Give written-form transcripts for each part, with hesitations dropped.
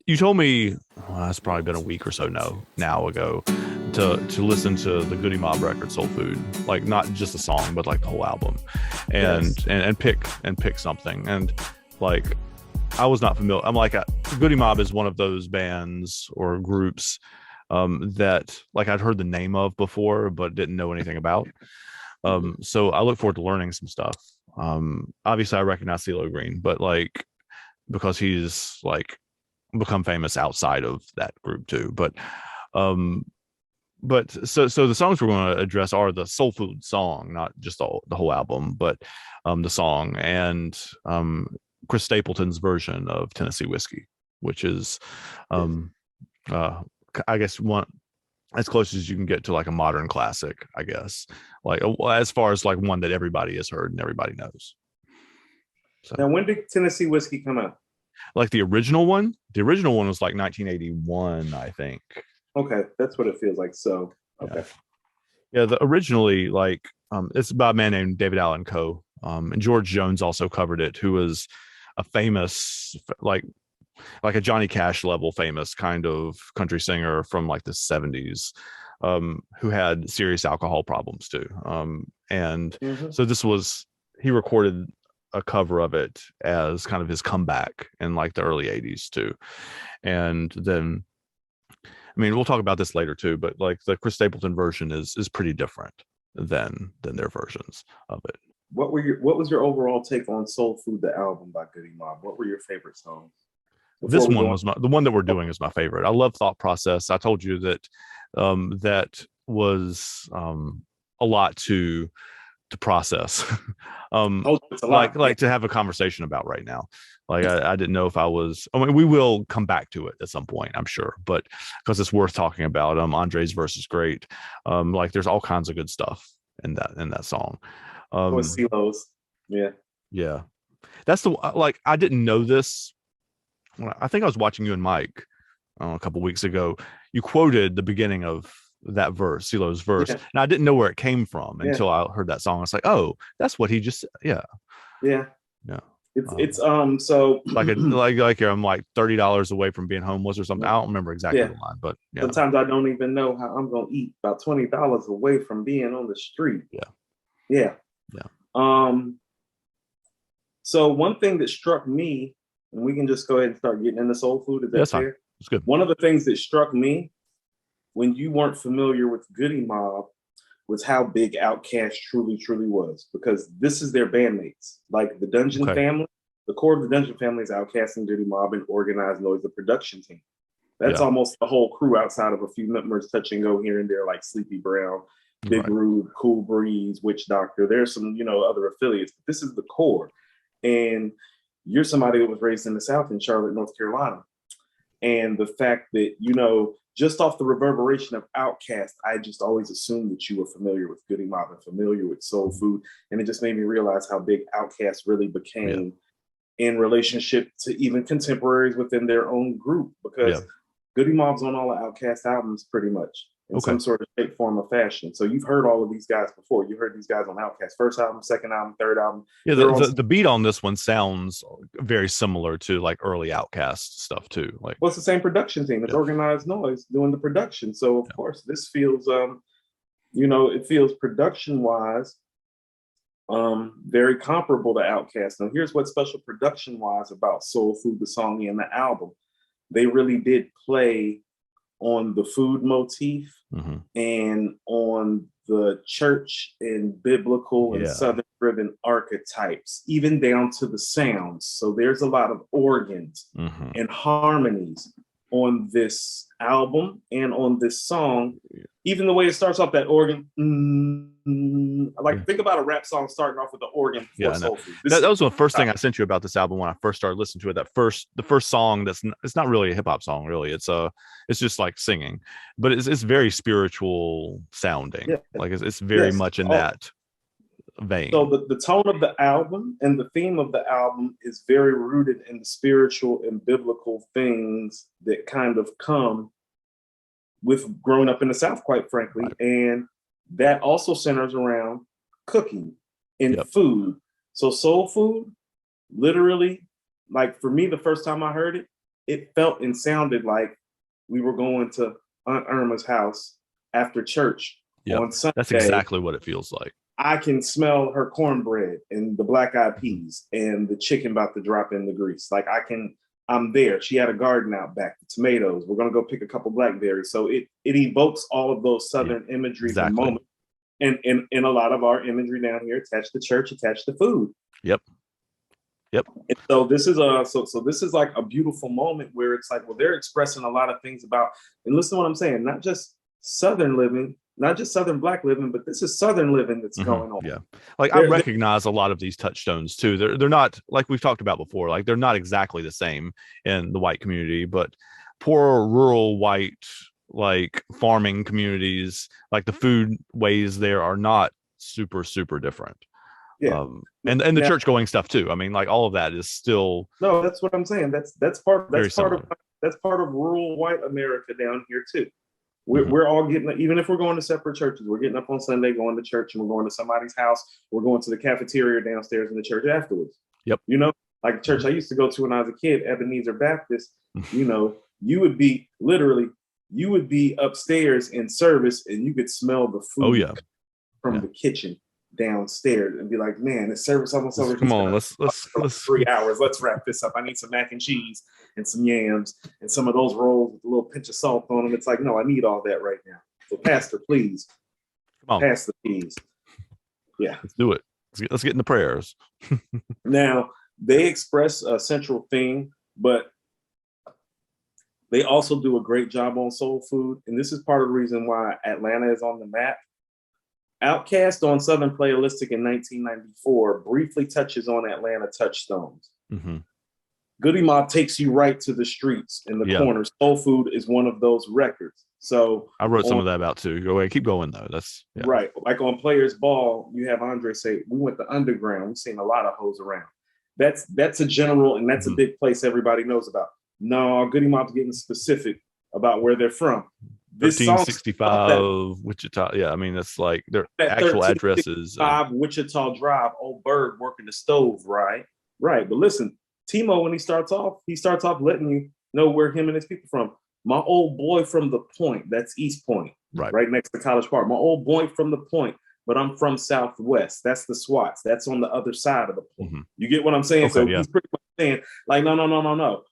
you told me it's probably been a week or so now ago to listen to the Goodie Mob record Soul Food, like not just a song but like the whole album, Yes. and pick something. And like I was not familiar. I'm like Goodie Mob is one of those bands or groups that like I'd heard the name of before but didn't know anything about. Mhm. So I look forward to learning some stuff. Obviously I recognize cee-lo Green, but like because he's like become famous outside of that group too. Um, so the songs we're going to address are the Soul Food song, not just the whole album, but the song and Chris Stapleton's version of Tennessee Whiskey, which is Yes. um, uh, I guess one as close as you can get to like a modern classic, I guess. Like as far as like one that everybody has heard and everybody knows. So Now, when did Tennessee Whiskey come out? like the original one was like 1981, I think. Okay, that's what it feels like. So, Yeah. okay. Yeah, the originally like it's about a man named David Allen Coe. And George Jones also covered it, who was a famous like a Johnny Cash level famous kind of country singer from like the 70s, who had serious alcohol problems too. And Hmm. so he recorded a cover of it as kind of his comeback in like the early 80s too. And then I mean, we'll talk about this later too, but like the Chris Stapleton version is pretty different than their versions of it. What was your overall take on Soul Food, the album by Goodie Mob? What were your favorite songs? Before This we one go was the one that we're doing is my favorite. I love Thought Process. I told you that that was a lot to process. on, oh, it's a like lot. Yeah, to have a conversation about right now. Like I didn't know if I was. I mean, we will come back to it at some point, I'm sure, but because it's worth talking about. Andre's verse is great. Like there's all kinds of good stuff in that song. or Um, cee-los. Yeah, yeah, that's the like I didn't know this. I think I was watching you and Mike a couple weeks ago. You quoted the beginning of that verse, cee-lo's verse, yeah, and I didn't know where it came from yeah, until I heard that song. It's like, oh, that's what he just, yeah, yeah. yeah. It's Um, so I'm like $30 away from being homeless or something. I don't remember exactly yeah. the line, but yeah, Sometimes I don't even know how I'm gonna eat. About $20 away from being on the street. yeah, Yeah. yeah. Um. So one thing that struck me, and we can just go ahead and start getting into soul food. Is Yeah, that that's fine. fair? It's good. One of the things that struck me when you weren't familiar with Goodie Mob was how big Outkast truly was, because this is their bandmates. Like the Dungeon Okay. family, the core of the Dungeon family is Outkast and Goodie Mob and Organized Noise, the production team. That's Yeah. almost the whole crew outside of a few members touch and go here and there, like Sleepy Brown, Big Right. Rude, Cool Breeze, Witch Doctor. There's some, other affiliates, but this is the core. And you're somebody that was raised in the South in Charlotte, North Carolina. And the fact that, just off the reverberation of Outkast, I just always assumed that you were familiar with Goodie Mob and familiar with Soul Food. And it just made me realize how big Outkast really Yeah. became in relationship to even contemporaries within their own group, Yeah. because Goodie Mob's on all the Outkast albums pretty much in Okay. some sort of shape, form, or fashion. So you've heard all of these guys before. You heard these guys on Outkast first album, second album, third album. Yeah. They're on. The beat on this one sounds very similar to like early Outcast stuff too. Like, Well, it's the same production team. It's yeah. Organized Noise doing the production. So of Yeah. course this feels, it feels production wise very comparable to Outkast. Now, here's what's special production wise about Soul Food, the song and the album. They really did play on the food motif Mm-hmm. and on the church and biblical and Yeah. southern driven archetypes, even down to the sounds. So there's a lot of organs Mm-hmm. and harmonies on this album and on this song. Even the way it starts off, that organ, Yeah. like think about a rap song starting off with the organ before Yeah, no. soul food. This That is was the first thing I sent you about this album when I first started listening to it. The first song it's not really a hip hop song, really. It's just like singing, but it's very spiritual sounding. yeah, Like it's very yes. much in Oh, that vein. so the tone of the album and the theme of the album is very rooted in the spiritual and biblical things that kind of come with growing up in the South, quite frankly. Right. And that also centers around cooking and Yep. food. So soul food, literally, like for me, the first time I heard it, it felt and sounded like we were going to Aunt Irma's house after church Yep. on Sunday. That's exactly what it feels like. I can smell her cornbread and the black eyed peas and the chicken about to drop in the grease. Like I'm there. She had a garden out back, the tomatoes. We're gonna go pick a couple blackberries. So it evokes all of those Southern imagery and moments. And a lot of our imagery down here attached to church, attached to food. Yep. And so this is this is like a beautiful moment where it's like, well, they're expressing a lot of things about, and listen to what I'm saying, not just Southern living, not just Southern Black living, but this is Southern living that's going on. Yeah. Like I recognize a lot of these touchstones too. They're not, like we've talked about before, like they're not exactly the same in the white community, but poor rural white, like farming communities, like the food ways there are not super, super different. Yeah. And the church going stuff too. I mean, like all of that is still. No, that's what I'm saying. That's part of rural white America down here too. We're all getting, even if we're going to separate churches, we're getting up on Sunday, going to church, and we're going to somebody's house. We're going to the cafeteria downstairs in the church afterwards. Yep. You know, like the church I used to go to when I was a kid, Ebenezer Baptist, you know, you would be upstairs in service and you could smell the food from the kitchen downstairs and be like, man, the service almost over. Come on, let's 3 hours. Let's wrap this up. I need some mac and cheese and some yams and some of those rolls with a little pinch of salt on them. It's like, no, I need all that right now. So, Pastor, please, pass the peas. Yeah, let's do it. Let's get into prayers. Now, they express a central theme, but they also do a great job on soul food, and this is part of the reason why Atlanta is on the map. Outkast on Southern Playalistic in 1994 briefly touches on Atlanta touchstones. Goodie Mob takes you right to the streets in the corners. Soul Food is one of those records. So I wrote some of that about too. Go ahead, keep going though. That's right. Like on Players Ball, you have Andre say, "We went to Underground. We've seen a lot of hoes around." That's a general, and that's a big place everybody knows about. No, Goodie Mob's getting specific about where they're from. 1365 Wichita. Yeah, I mean that's like their actual addresses. Wichita Drive. Old Bird working the stove, right? Right. But listen, Timo, when he starts off letting you know where him and his people from. My old boy from the Point. That's East Point, right next to College Park. My old boy from the Point, but I'm from Southwest. That's the Swats. That's on the other side of the Point. You get what I'm saying? Okay, so he's pretty much saying like, no.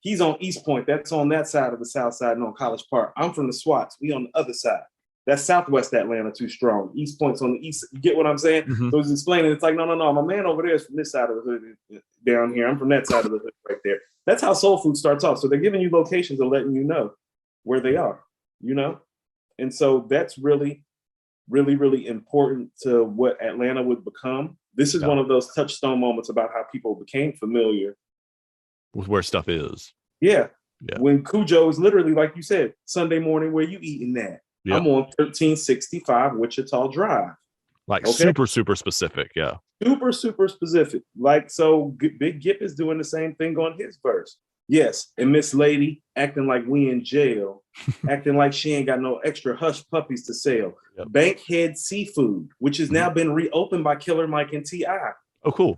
He's on East Point. That's on that side of the South Side and on College Park. I'm from the Swats. We on the other side. That's Southwest Atlanta too strong. East Point's on the east. You get what I'm saying? So he's explaining. It's like, no. My man over there is from this side of the hood down here. I'm from that side of the hood right there. That's how soul food starts off. So they're giving you locations and letting you know where they are, you know? And so that's really, really, really important to what Atlanta would become. This is one of those touchstone moments about how people became familiar with where stuff is. Yeah. When Cujo is literally, like you said, Sunday morning, where you eating that? Yep. I'm on 1365 Wichita Drive. Like super, super specific. Yeah. Super, super specific. Like, so Big Gip is doing the same thing on his verse. Yes. And Miss Lady acting like we in jail, acting like she ain't got no extra hush puppies to sell. Yep. Bankhead Seafood, which has now been reopened by Killer Mike and T.I. Oh, cool.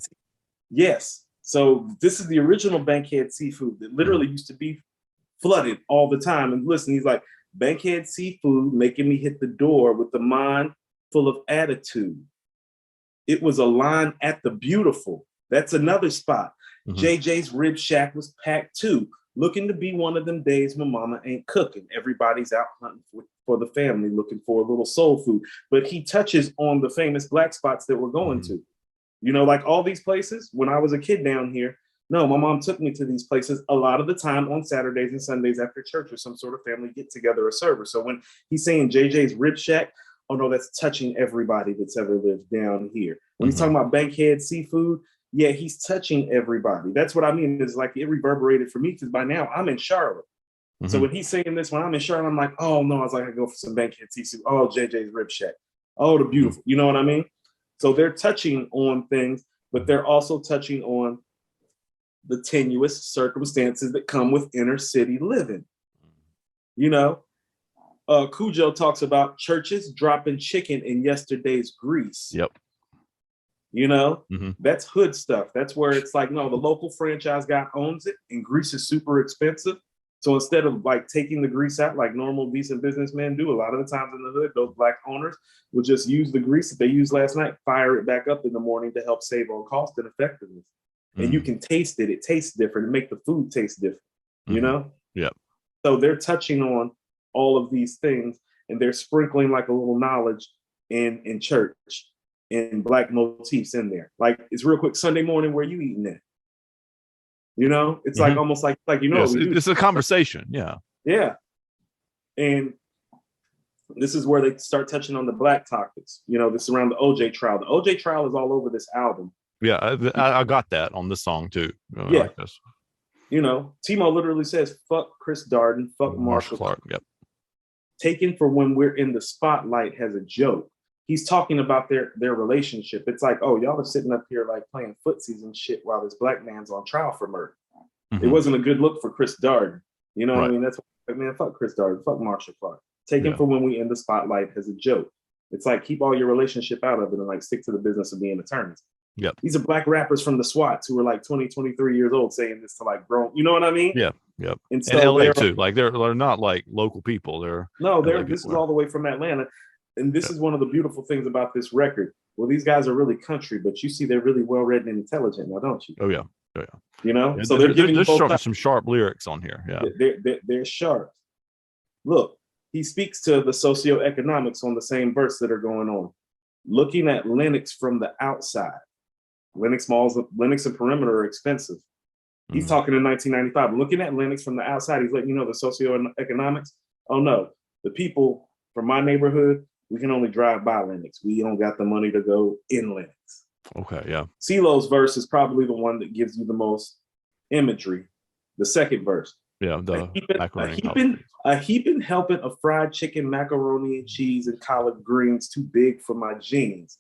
Yes. So this is the original Bankhead Seafood that literally used to be flooded all the time. And listen, he's like, Bankhead Seafood making me hit the door with the mind full of attitude. It was a line at the Beautiful. That's another spot. JJ's Rib Shack was packed too. Looking to be one of them days my mama ain't cooking. Everybody's out hunting for the family, looking for a little soul food. But he touches on the famous black spots that we're going to. You know, like all these places, when I was a kid down here, no, my mom took me to these places a lot of the time on Saturdays and Sundays after church or some sort of family get together or service. So when he's saying JJ's Rib Shack, oh no, that's touching everybody that's ever lived down here. When he's talking about Bankhead Seafood, yeah, he's touching everybody. That's what I mean. It's like it reverberated for me because by now I'm in Charlotte. So when he's saying this, when I'm in Charlotte, I'm like, oh no, I was like, I go for some Bankhead Seafood. Oh, JJ's Rib Shack. Oh, the Beautiful. You know what I mean? So they're touching on things, but they're also touching on the tenuous circumstances that come with inner city living. You know, Cujo talks about churches dropping chicken in yesterday's grease. Yep. That's hood stuff. That's where it's like, no, the local franchise guy owns it, and grease is super expensive. So instead of like taking the grease out like normal decent businessmen do, a lot of the times in the hood, those black owners will just use the grease that they used last night, fire it back up in the morning to help save on cost and effectiveness. And you can taste it. It tastes different. And make the food taste different, Yeah. So they're touching on all of these things, and they're sprinkling like a little knowledge in church and black motifs in there. Like, it's real quick, Sunday morning, where you eating at? It's like almost like yes, it's a conversation. Yeah. And this is where they start touching on the black topics. This is around the OJ trial. The OJ trial is all over this album. Yeah, I got that on this song too. Yeah. Timo literally says, fuck Chris Darden, fuck Marshall Clark. Yep. Taken for when we're in the spotlight has a joke. He's talking about their relationship. It's like, oh, y'all are sitting up here like playing footsies and shit while this black man's on trial for murder. It wasn't a good look for Chris Darden. You know what I mean? That's like, man, fuck Chris Darden, fuck Marshall Clark. Taken for when we in the spotlight as a joke. It's like, keep all your relationship out of it and like stick to the business of being attorneys. Yep. These are black rappers from the SWATs who were like 20, 23 years old saying this to like grown, you know what I mean? Yeah. Yep. And so LA too. Like they're not like local people. This is all the way from Atlanta. And this is one of the beautiful things about this record. Well, these guys are really country, but you see they're really well read and intelligent now, don't you? Oh yeah. So they're giving some sharp lyrics on here. Yeah. They're sharp. Look, he speaks to the socioeconomics on the same verse that are going on. Looking at Lennox from the outside. Lennox and Perimeter are expensive. He's talking in 1995. Looking at Lennox from the outside, he's like, the socioeconomics. Oh no, the people from my neighborhood, we can only drive by Lennox. We don't got the money to go in Lennox. Okay, yeah. cee-lo's verse is probably the one that gives you the most imagery. The second verse. Yeah, a heaping helping of fried chicken, macaroni and cheese, and collard greens too big for my jeans.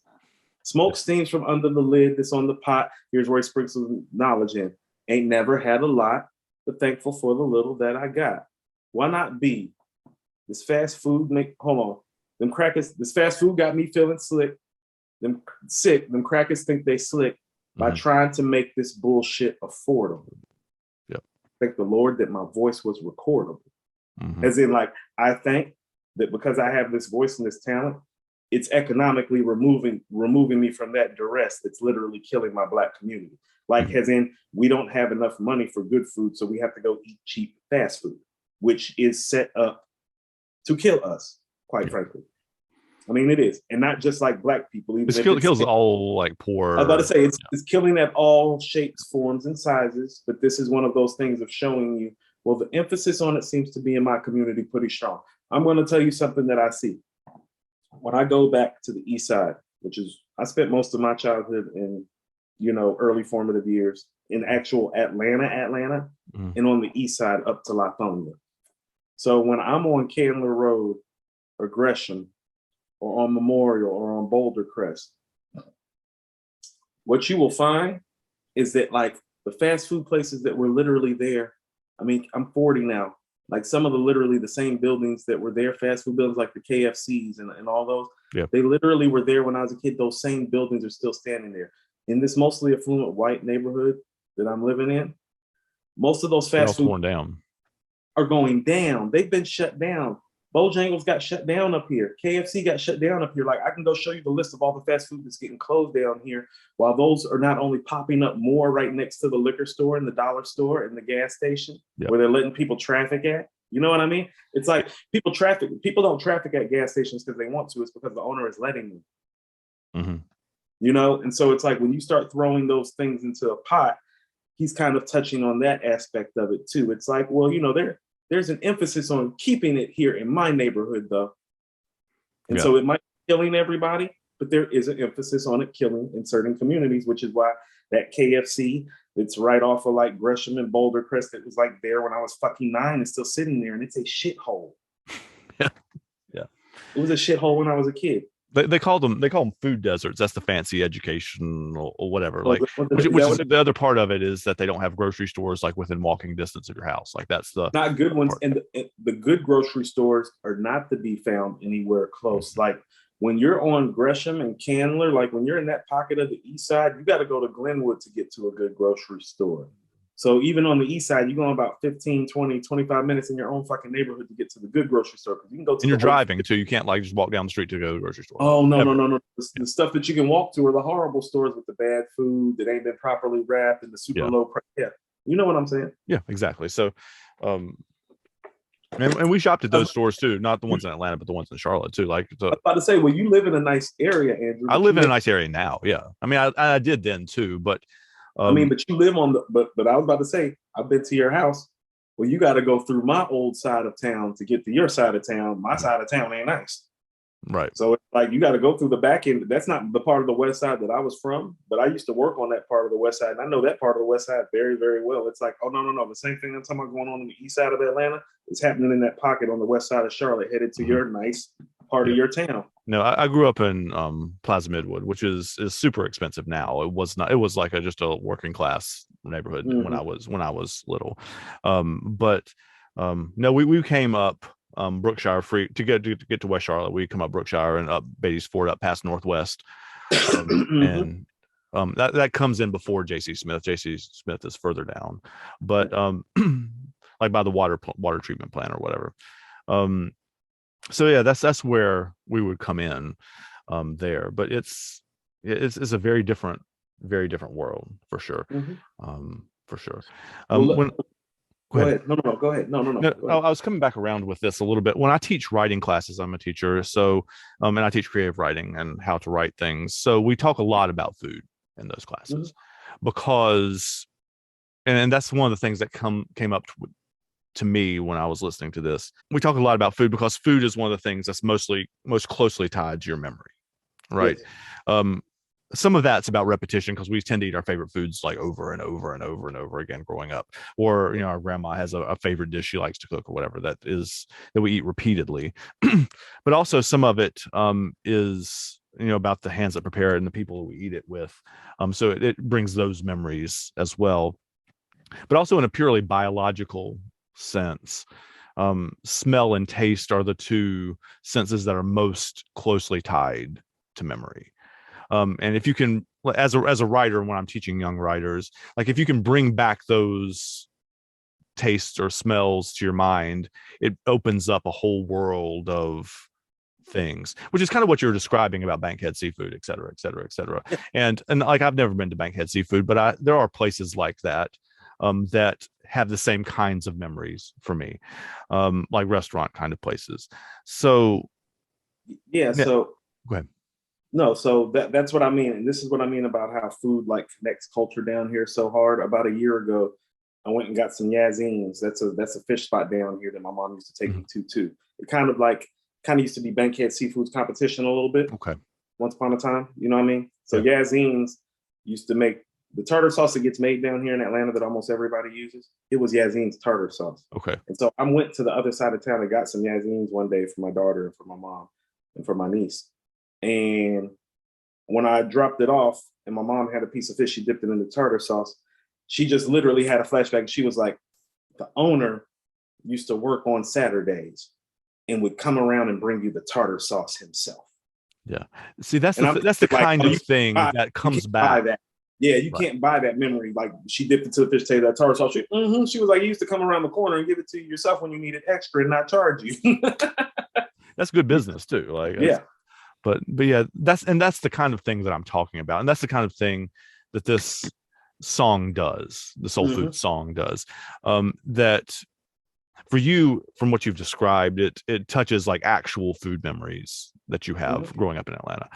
Smoke steams from under the lid that's on the pot. Here's where he sprinkles some knowledge in. Ain't never had a lot, but thankful for the little that I got. Why not be? This fast food them crackers, this fast food got me feeling them crackers think they slick by trying to make this bullshit affordable. Yep. Thank the Lord that my voice was recordable. As in, like, I think that because I have this voice and this talent, it's economically removing me from that duress that's literally killing my black community. Like, as in, we don't have enough money for good food, so we have to go eat cheap fast food, which is set up to kill us, quite frankly. I mean, it is. And not just like black people. Even it kills all like poor. I was about to say, it's killing at all shapes, forms, and sizes. But this is one of those things of showing you, well, the emphasis on it seems to be in my community pretty strong. I'm going to tell you something that I see. When I go back to the East Side, which is, I spent most of my childhood in, early formative years in actual Atlanta, and on the East Side up to Lithonia. So when I'm on Candler Road or Gresham or on Memorial or on Boulder Crest, what you will find is that like the fast food places that were literally there, I mean, I'm 40 now, like some of literally the same buildings that were there, fast food buildings like the KFCs and all those, they literally were there when I was a kid. Those same buildings are still standing there. In this mostly affluent white neighborhood that I'm living in, most of those fast food are going down. They've been shut down. Bojangles got shut down up here. KFC got shut down up here. Like, I can go show you the list of all the fast food that's getting closed down here, while those are not only popping up more right next to the liquor store and the dollar store and the gas station where they're letting people traffic at. You know what I mean? It's like people don't traffic at gas stations because they want to. It's because the owner is letting them. And so it's like when you start throwing those things into a pot, he's kind of touching on that aspect of it too. It's like, well, there's an emphasis on keeping it here in my neighborhood, though. And so it might be killing everybody, but there is an emphasis on it killing in certain communities, which is why that KFC that's right off of like Gresham and Boulder Crest that was like there when I was fucking 9 is still sitting there, and it's a shithole. Yeah. It was a shithole when I was a kid. They call them food deserts. That's the fancy education or whatever. Like, which is the other part of it is that they don't have grocery stores like within walking distance of your house. Like, that's the not good ones. Part. And the good grocery stores are not to be found anywhere close. Like when you're on Gresham and Candler, like when you're in that pocket of the east side, you got to go to Glenwood to get to a good grocery store. So even on the east side, you're going about 15, 20, 25 minutes in your own fucking neighborhood to get to the good grocery store. Because you can go to and you're driving too. You can't like just walk down the street to go to the grocery store. Oh, no, no, no, no. The stuff that you can walk to are the horrible stores with the bad food that ain't been properly wrapped and the super low price. Yeah. You know what I'm saying? Yeah, exactly. So, and we shopped at those stores too, not the ones in Atlanta, but the ones in Charlotte too. Like, so, I was about to say, well, you live in a nice area, Andrew. I live in a nice area now. Yeah. I mean, I did then too, but but you live on the, but I was about to say, I've been to your house. Well, you got to go through my old side of town to get to your side of town. My side of town ain't nice. Right. So it's like you got to go through the back end. That's not the part of the west side that I was from, but I used to work on that part of the west side. And I know that part of the west side very, very well. It's like, oh, no. The same thing I'm talking about going on the east side of Atlanta is happening in that pocket on the west side of Charlotte, headed to your nice part of your town. No, I grew up in Plaza Midwood, which is super expensive now. It was not. It was like just a working class neighborhood when I was little. No, we came up Brookshire free to get to West Charlotte. We come up Brookshire and up Beatty's Ford up past Northwest, and that comes in before J.C. Smith. J.C. Smith is further down, but like by the water treatment plant or whatever. So yeah, that's where we would come in there, but it's a very different world for sure. For sure. Go ahead. No, go ahead. No. I was coming back around with this a little bit. When I teach writing classes, I'm a teacher, so and I teach creative writing and how to write things. So we talk a lot about food in those classes because, and that's one of the things that came up to me when I was listening to this. We talk a lot about food because food is one of the things that's most closely tied to your memory, right? Yes. Some of that's about repetition because we tend to eat our favorite foods like over and over and over and over again growing up, or our grandma has a favorite dish she likes to cook or whatever that we eat repeatedly. But also some of it is about the hands that prepare it and the people we eat it with. So it brings those memories as well, but also in a purely biological sense. Smell and taste are the two senses that are most closely tied to memory. And if you can, as a writer, when I'm teaching young writers, like if you can bring back those tastes or smells to your mind, it opens up a whole world of things, which is kind of what you're describing about Bankhead Seafood, et cetera, et cetera, et cetera. And like, I've never been to Bankhead Seafood, but there are places like that that have the same kinds of memories for me, like restaurant kind of places. So yeah. So go ahead. No, so that's what I mean. And this is what I mean about how food like connects culture down here so hard. About a year ago, I went and got some Yazines. That's a fish spot down here that my mom used to take me to too. It kind of used to be Bankhead Seafood's competition a little bit. Okay. Once upon a time, you know what I mean? So Yazines used to make the tartar sauce that gets made down here in Atlanta that almost everybody uses. It was Yazine's tartar sauce. Okay. And so I went to the other side of town and got some Yazines one day for my daughter and for my mom and for my niece. And when I dropped it off and my mom had a piece of fish, she dipped it in the tartar sauce. She just literally had a flashback. She was like, the owner used to work on Saturdays and would come around and bring you the tartar sauce himself. Yeah. See, that's the kind of thing that comes back. Yeah, you can't buy that memory. Like she dipped into the fish tail, that tartar sauce. She was like, you used to come around the corner and give it to you yourself when you needed extra and not charge you. That's good business too. Like, yeah. But yeah, that's the kind of thing that I'm talking about. And that's the kind of thing that this song does, the soul food song does. That for you, from what you've described, it touches like actual food memories that you have growing up in Atlanta.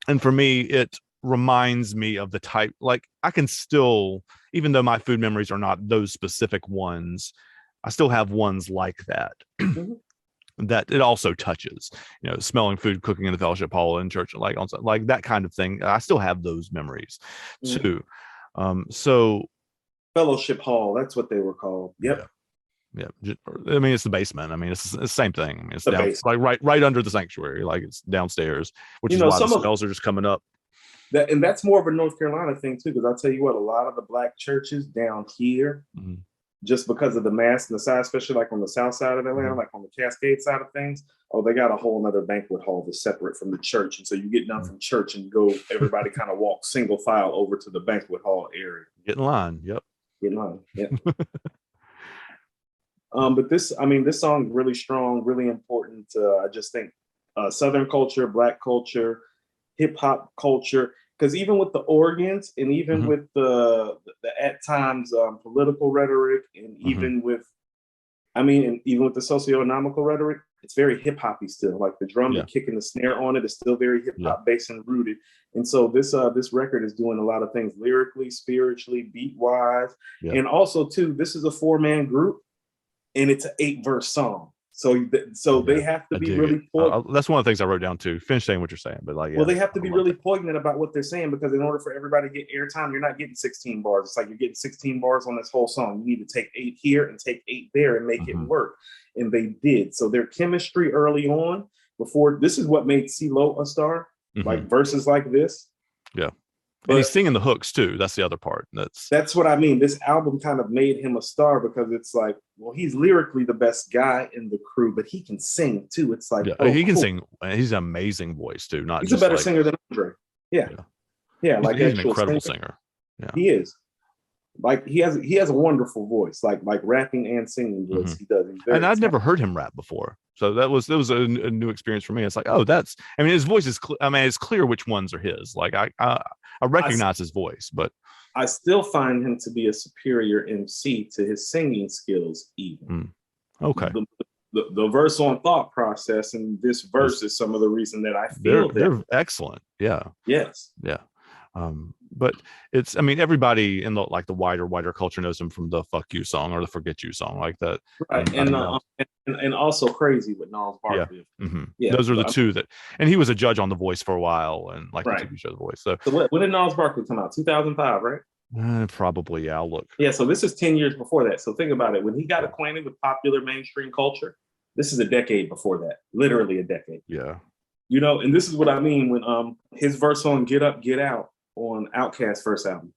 And for me, it reminds me of the type, like I can still, even though my food memories are not those specific ones, I still have ones like that. That it also touches, smelling food, cooking in the fellowship hall in church, like that kind of thing. I still have those memories too. So fellowship hall, that's what they were called. Yep. Yeah. I mean, it's the basement. I mean, it's the same thing. I mean, it's down, like right under the sanctuary, like it's downstairs, which is why the smells are just coming up. And that's more of a North Carolina thing too, because I'll tell you what, a lot of the black churches down here, just because of the mass and the size, especially like on the south side of Atlanta, like on the Cascade side of things. Oh, they got a whole nother banquet hall that's separate from the church. And so you get done from church and go, everybody kind of walk single file over to the banquet hall area. Get in line. Yep. Get in line. Yeah. But this song is really strong, really important. I just think Southern culture, Black culture, hip hop culture, because even with the organs and even with the at times political rhetoric, and even with the socioeconomical rhetoric, it's very hip hoppy still. Like the drum, the kick and the snare on it is still very hip hop based and rooted. And so this record is doing a lot of things lyrically, spiritually, beat wise, and also too. This is a 4-man group, and it's an 8-verse song. So they have to be really poignant. That's one of the things I wrote down too. Finish saying what you're saying, but like, well, they have to be really poignant about what they're saying, because in order for everybody to get airtime, you're not getting 16 bars. It's like you're getting 16 bars on this whole song. You need to take 8 here and take 8 there and make it work. And they did. So their chemistry early on, before this is what made cee-lo a star, like verses like this. Yeah. But, and he's singing the hooks too. That's the other part. That's what I mean. This album kind of made him a star, because it's like, well, he's lyrically the best guy in the crew, but he can sing too. It's like, he can sing. He's an amazing voice too. He's a better singer than Andre. Yeah. Like he's an incredible singer. Yeah, he is. Like he has a wonderful voice, like rapping and singing voice. He does. And I'd never heard him rap before, so that was a new experience for me. It's like, oh, his voice is. It's clear which ones are his. Like I recognize his voice, but I still find him to be a superior MC to his singing skills. Even okay, the verse on Thought Process and this verse is some of the reason that I feel they're excellent. Yeah. Yes. Yeah. But it's, everybody in the wider culture knows him from the "Fuck You" song or the "Forget You" song, like that. Right. And also Crazy with Gnarls Barkley. Yeah. Those are the two that, and he was a judge on The Voice for a while, and the TV show The Voice. So when did Gnarls Barkley come out? 2005, right? Probably. Yeah, I'll look. Yeah. So this is 10 years before that. So think about it. When he got acquainted with popular mainstream culture, this is a decade before that. Literally a decade. Yeah. And this is what I mean when his verse on "Get Up, Get Out" on Outkast's first album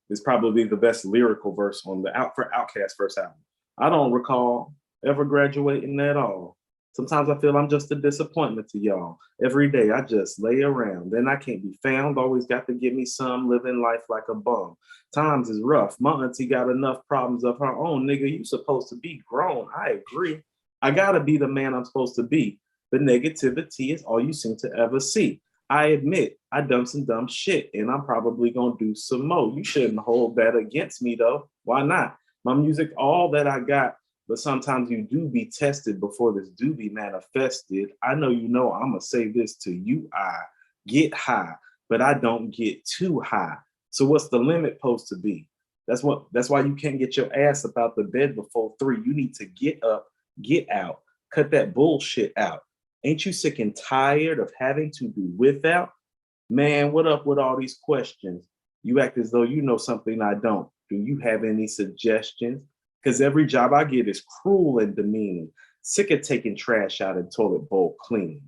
is probably the best lyrical verse on for Outkast's first album. I don't recall ever graduating at all. Sometimes I feel I'm just a disappointment to y'all. Every day I just lay around. Then I can't be found. Always got to give me some. Living life like a bum. Times is rough. My auntie got enough problems of her own. Nigga, you supposed to be grown. I agree. I gotta be the man I'm supposed to be. The negativity is all you seem to ever see. I admit I done some dumb shit, and I'm probably gonna do some more. You shouldn't hold that against me though. Why not? My music, all that I got, but sometimes you do be tested before this do be manifested. I know I'ma say this to you. I get high, but I don't get too high. So what's the limit supposed to be? That's why you can't get your ass up out the bed before 3. You need to get up, get out, cut that bullshit out. Ain't you sick and tired of having to do without? Man, what up with all these questions? You act as though you know something I don't. Do you have any suggestions? Because every job I get is cruel and demeaning. Sick of taking trash out and toilet bowl cleaning.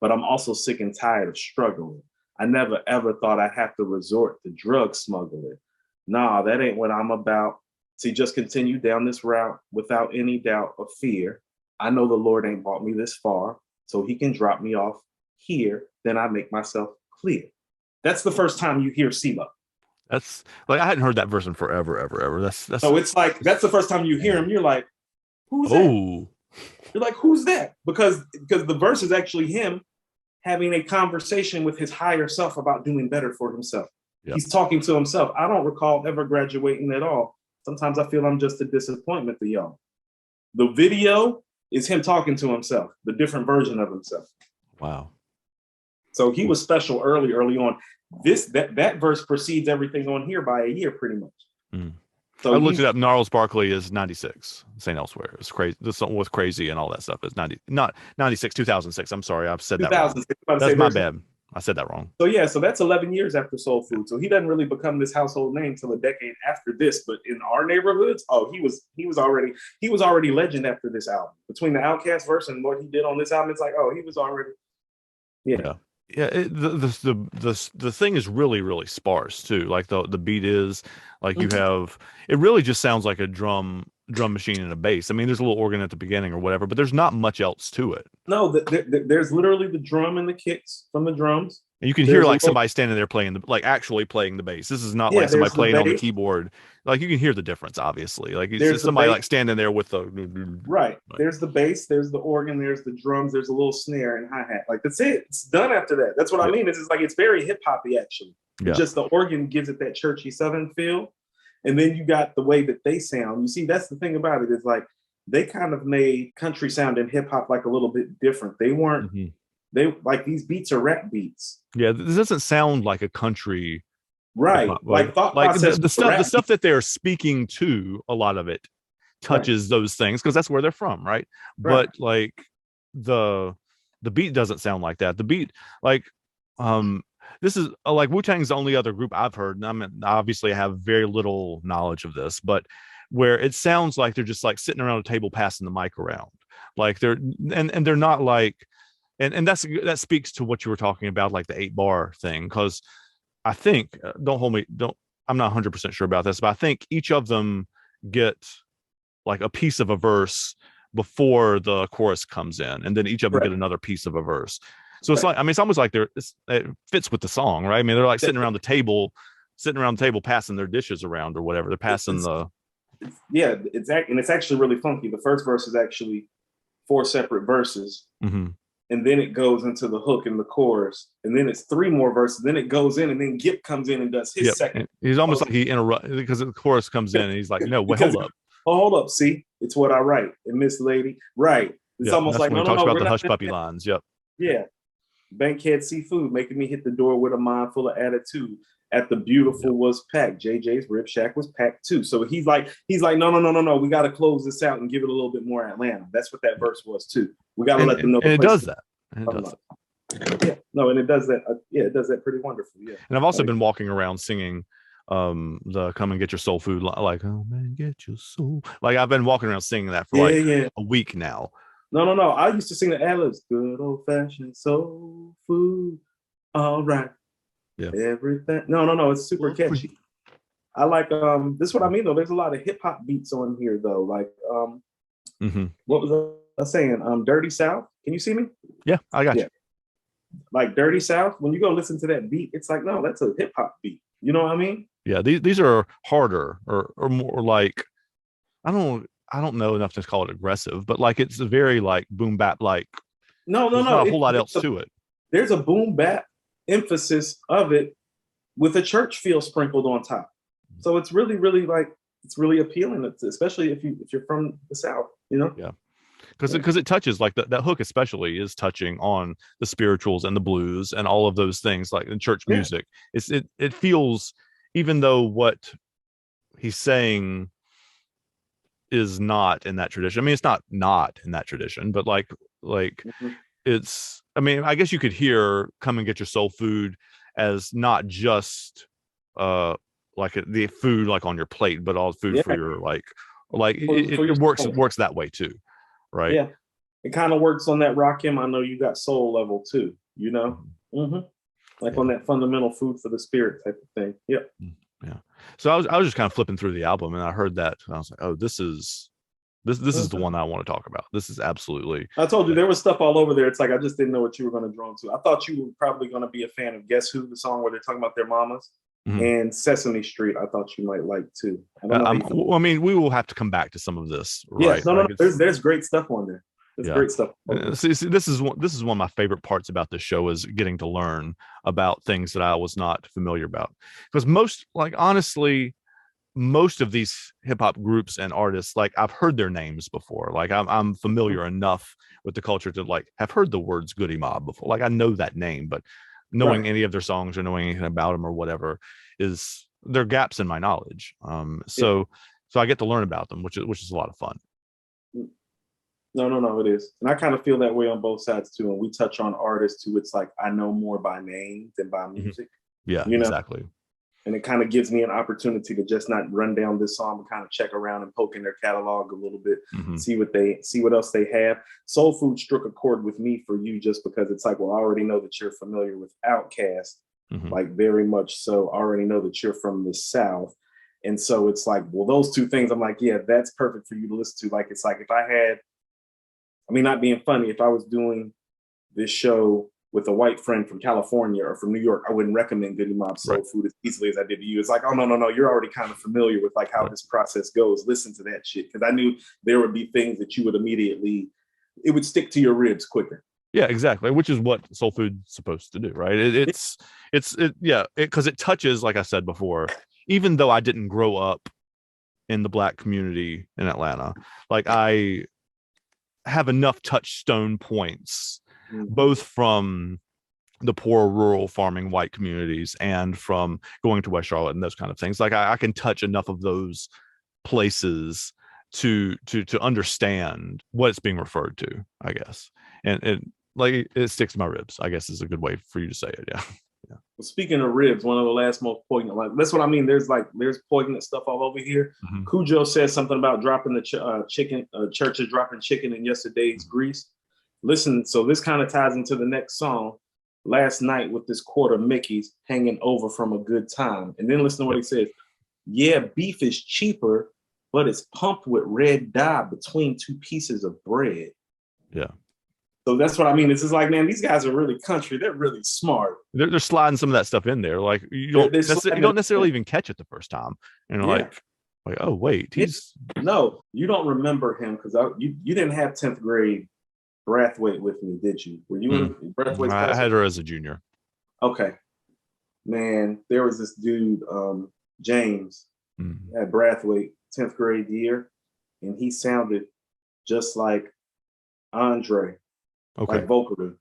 But I'm also sick and tired of struggling. I never ever thought I'd have to resort to drug smuggling. Nah, that ain't what I'm about. See, just continue down this route without any doubt or fear. I know the Lord ain't brought me this far, so he can drop me off here, then I make myself clear. That's the first time you hear cee-lo. That's like, I hadn't heard that verse in forever, ever. That's so it's like, that's the first time you hear him, you're like, who's that? You're like, who's that? Because the verse is actually him having a conversation with his higher self about doing better for himself. Yep. He's talking to himself. I don't recall ever graduating at all. Sometimes I feel I'm just a disappointment to y'all. The video is him talking to himself, the different version of himself. Wow. So he was special early on. That verse precedes everything on here by a year, pretty much. So I looked it up. Gnarls Barkley is 96. St. Elsewhere. It's crazy. This song was crazy and all that stuff. Is 96, 2006. I'm sorry, I've said that wrong. That's my bad. I said that wrong. So that's 11 years after Soul Food. So he doesn't really become this household name till a decade after this. But in our neighborhoods, he was already legend after this album. Between the Outkast verse and what he did on this album, it's like, he was already. Yeah. Yeah, the thing is really really sparse too. Like the beat is like you Mhm. have it really just sounds like a drum machine and a bass. I mean, there's a little organ at the beginning or whatever, but there's not much else to it. No, there's literally the drum and the kicks from the drums. And you can hear There's a like little, somebody standing there playing the like actually playing the bass. This is not yeah. like somebody There's the playing on the bass. keyboard. Like you can hear the difference, obviously. Like it's There's just the somebody bass. like standing there with the Right. like, There's the bass. There's the organ. There's the drums. There's a little snare and hi hat. Like that's it. It's done after that. That's what I yeah, mean. It's like it's very hip hoppy actually. It's yeah. just the organ gives it that churchy southern feel, and then you got the way that they sound. You see, that's the thing about it is like they kind of made country sound and hip hop like a little bit different. They weren't. Mhm. They like these beats are rap beats. Yeah, this doesn't sound like a country hip Right. hop. Like thought Like process the was a stuff the rap beat. stuff that they're speaking to, a lot of it Right. touches those things because that's where they're from, right? Right. But like the the beat doesn't sound like that. The beat like um this is like Wu-Tang's the only other group I've heard, and I mean obviously I have very little knowledge of this, but where it sounds like they're just like sitting around a table passing the mic around. Like they're and they're not like and that speaks to what you were talking about, like the 8 bar thing, because I think don't hold me don't I'm not 100% sure about this, but I think each of them get like a piece of a verse before the chorus comes in, and then each of them get Right. another piece of a verse. So it's Right. like I mean it's almost like it fits with the song, right? I mean they're like sitting around the table passing their dishes around or whatever. They're passing It's, the yeah, and it's actually really funky. The first verse is actually four separate verses, mhm. and then it goes into the hook and the chorus, and then it's three more verses. Then it goes in, and then Gip comes in and does his Yep. second. And he's almost like he interrupt because the chorus comes in and he's like, no, wait, Because hold up. oh, hold up, see, it's what I write, and Miss Lady, right? It's Yep. almost That's like when no, he no, talks no, about we're the not. hush puppy lines. Yep. Yeah, Bankhead seafood making me hit the door with a mind full of attitude. At the beautiful Yep. was packed. JJ's rib shack was packed too. So he's like, no, no, no, no, no. We got to close this out and give it a little bit more Atlanta. That's what that Yep. verse was too. We got to let them know And the it place does is that. And it talking does that. about. Yeah, no, and it does that. Yeah, it does that pretty wonderfully. Yeah, And I've also been walking around singing the come and get your soul food like oh man get your soul, like I've been walking around singing that for yeah, like yeah. a week now. No, no, no. I used to sing the ad-libs. Good old fashioned soul food. All right. Yeah. Everything. No, no, no. It's super catchy. I like this is what I mean though. There's a lot of hip hop beats on here though. Like Mm-hmm. what was I saying? Dirty South. Can you see me? Yeah, I got Yeah. you. Like Dirty South, when you go listen to that beat, it's like, no, that's a hip hop beat. You know what I mean? Yeah, these are harder or more like I don't know enough to call it aggressive, but like it's a very like boom bap like No, no, there's no. not a whole lot else to it. There's a boom bap emphasis of it with a church feel sprinkled on top. So it's really, really like it's really appealing, especially if you're from the South, you know? Yeah. Because it touches like that hook especially is touching on the spirituals and the blues and all of those things like in church Yeah. music. It feels, even though what he's saying is not in that tradition. I mean, it's not in that tradition, but like Mhm. it's. I mean, I guess you could hear "Come and Get Your Soul Food" as not just like the food like on your plate, but all food Yeah. for your like For your it works soul. that way too, right? Yeah. It kind of works on that Rakim. I know you got soul level too, you know? Mm-hmm. Like Yeah. on that fundamental food for the spirit type of thing. Yep. Yeah. So I was just kind of flipping through the album and I heard that and I was like, oh, this is the Mhm. one I want to talk about. This is absolutely. I told you there was stuff all over there. It's like I just didn't know what you were going to draw into. I thought you were probably going to be a fan of Guess Who, the song where they're talking about their mamas, Mhm. and Sesame Street. I thought you might like too. I don't know. I mean, we will have to come back to some of this, Yeah, right? no, no, Like there's great stuff on there. There's yeah. great stuff. See, this is one of my favorite parts about this show is getting to learn about things that I was not familiar about. Because honestly, most of these hip hop groups and artists, like I've heard their names before. Like I'm familiar enough with the culture to like have heard the words Goodie Mob before. Like I know that name, but knowing Right. any of their songs or knowing anything about them or whatever is there are gaps in my knowledge. Yeah. So I get to learn about them, which is a lot of fun. No, no, no, it is. And I kind of feel that way on both sides too. And we touch on artists who it's like I know more by name than by Mhm. music. Yeah, You know? exactly. And it kind of gives me an opportunity to just not run down this song, but kind of check around and poke in their catalog a little bit, see what else they have. Soul Food struck a chord with me for you just because it's like, well, I already know that you're familiar with Outkast, like very much so. I already know that you're from the South. And so it's like, well, those two things, I'm like, yeah, that's perfect for you to listen to. Like, it's like if I had, I mean, not being funny, if I was doing this show with a white friend from California or from New York, I wouldn't recommend Goodie Mob Soul Food as easily as I did to you. It's like, oh, no, you're already kind of familiar with like how this process goes. Listen to that shit. Because I knew there would be things that you would immediately, it would stick to your ribs quicker. Yeah, exactly. Which is what soul food's supposed to do, right? Because it touches, like I said before, even though I didn't grow up in the Black community in Atlanta, like I have enough touchstone points, both from the poor rural farming white communities and from going to West Charlotte and those kind of things. Like I can touch enough of those places to understand what it's being referred to, I guess. And like it sticks to my ribs, I guess is a good way for you to say it. Yeah. Well, speaking of ribs, one of the last most poignant, like that's what I mean. There's poignant stuff all over here. Cujo says something about dropping the chicken, churches dropping chicken in yesterday's grease. Listen, so this kind of ties into the next song. Last night with this quarter Mickey's hanging over from a good time. And then listen to what he says. Yeah, beef is cheaper, but it's pumped with red dye between two pieces of bread. Yeah. So that's what I mean. This is like, man, these guys are really country. They're really smart. They're sliding some of that stuff in there. Like you don't necessarily even catch it the first time. And like, oh wait, no, you don't remember him because you didn't have 10th grade Brathwaite with me, did you? Were you in Brathwaite's class? I had her as a junior. Okay. Man, there was this dude, James, at Brathwaite, 10th grade year, and he sounded just like Andre. Like vocally.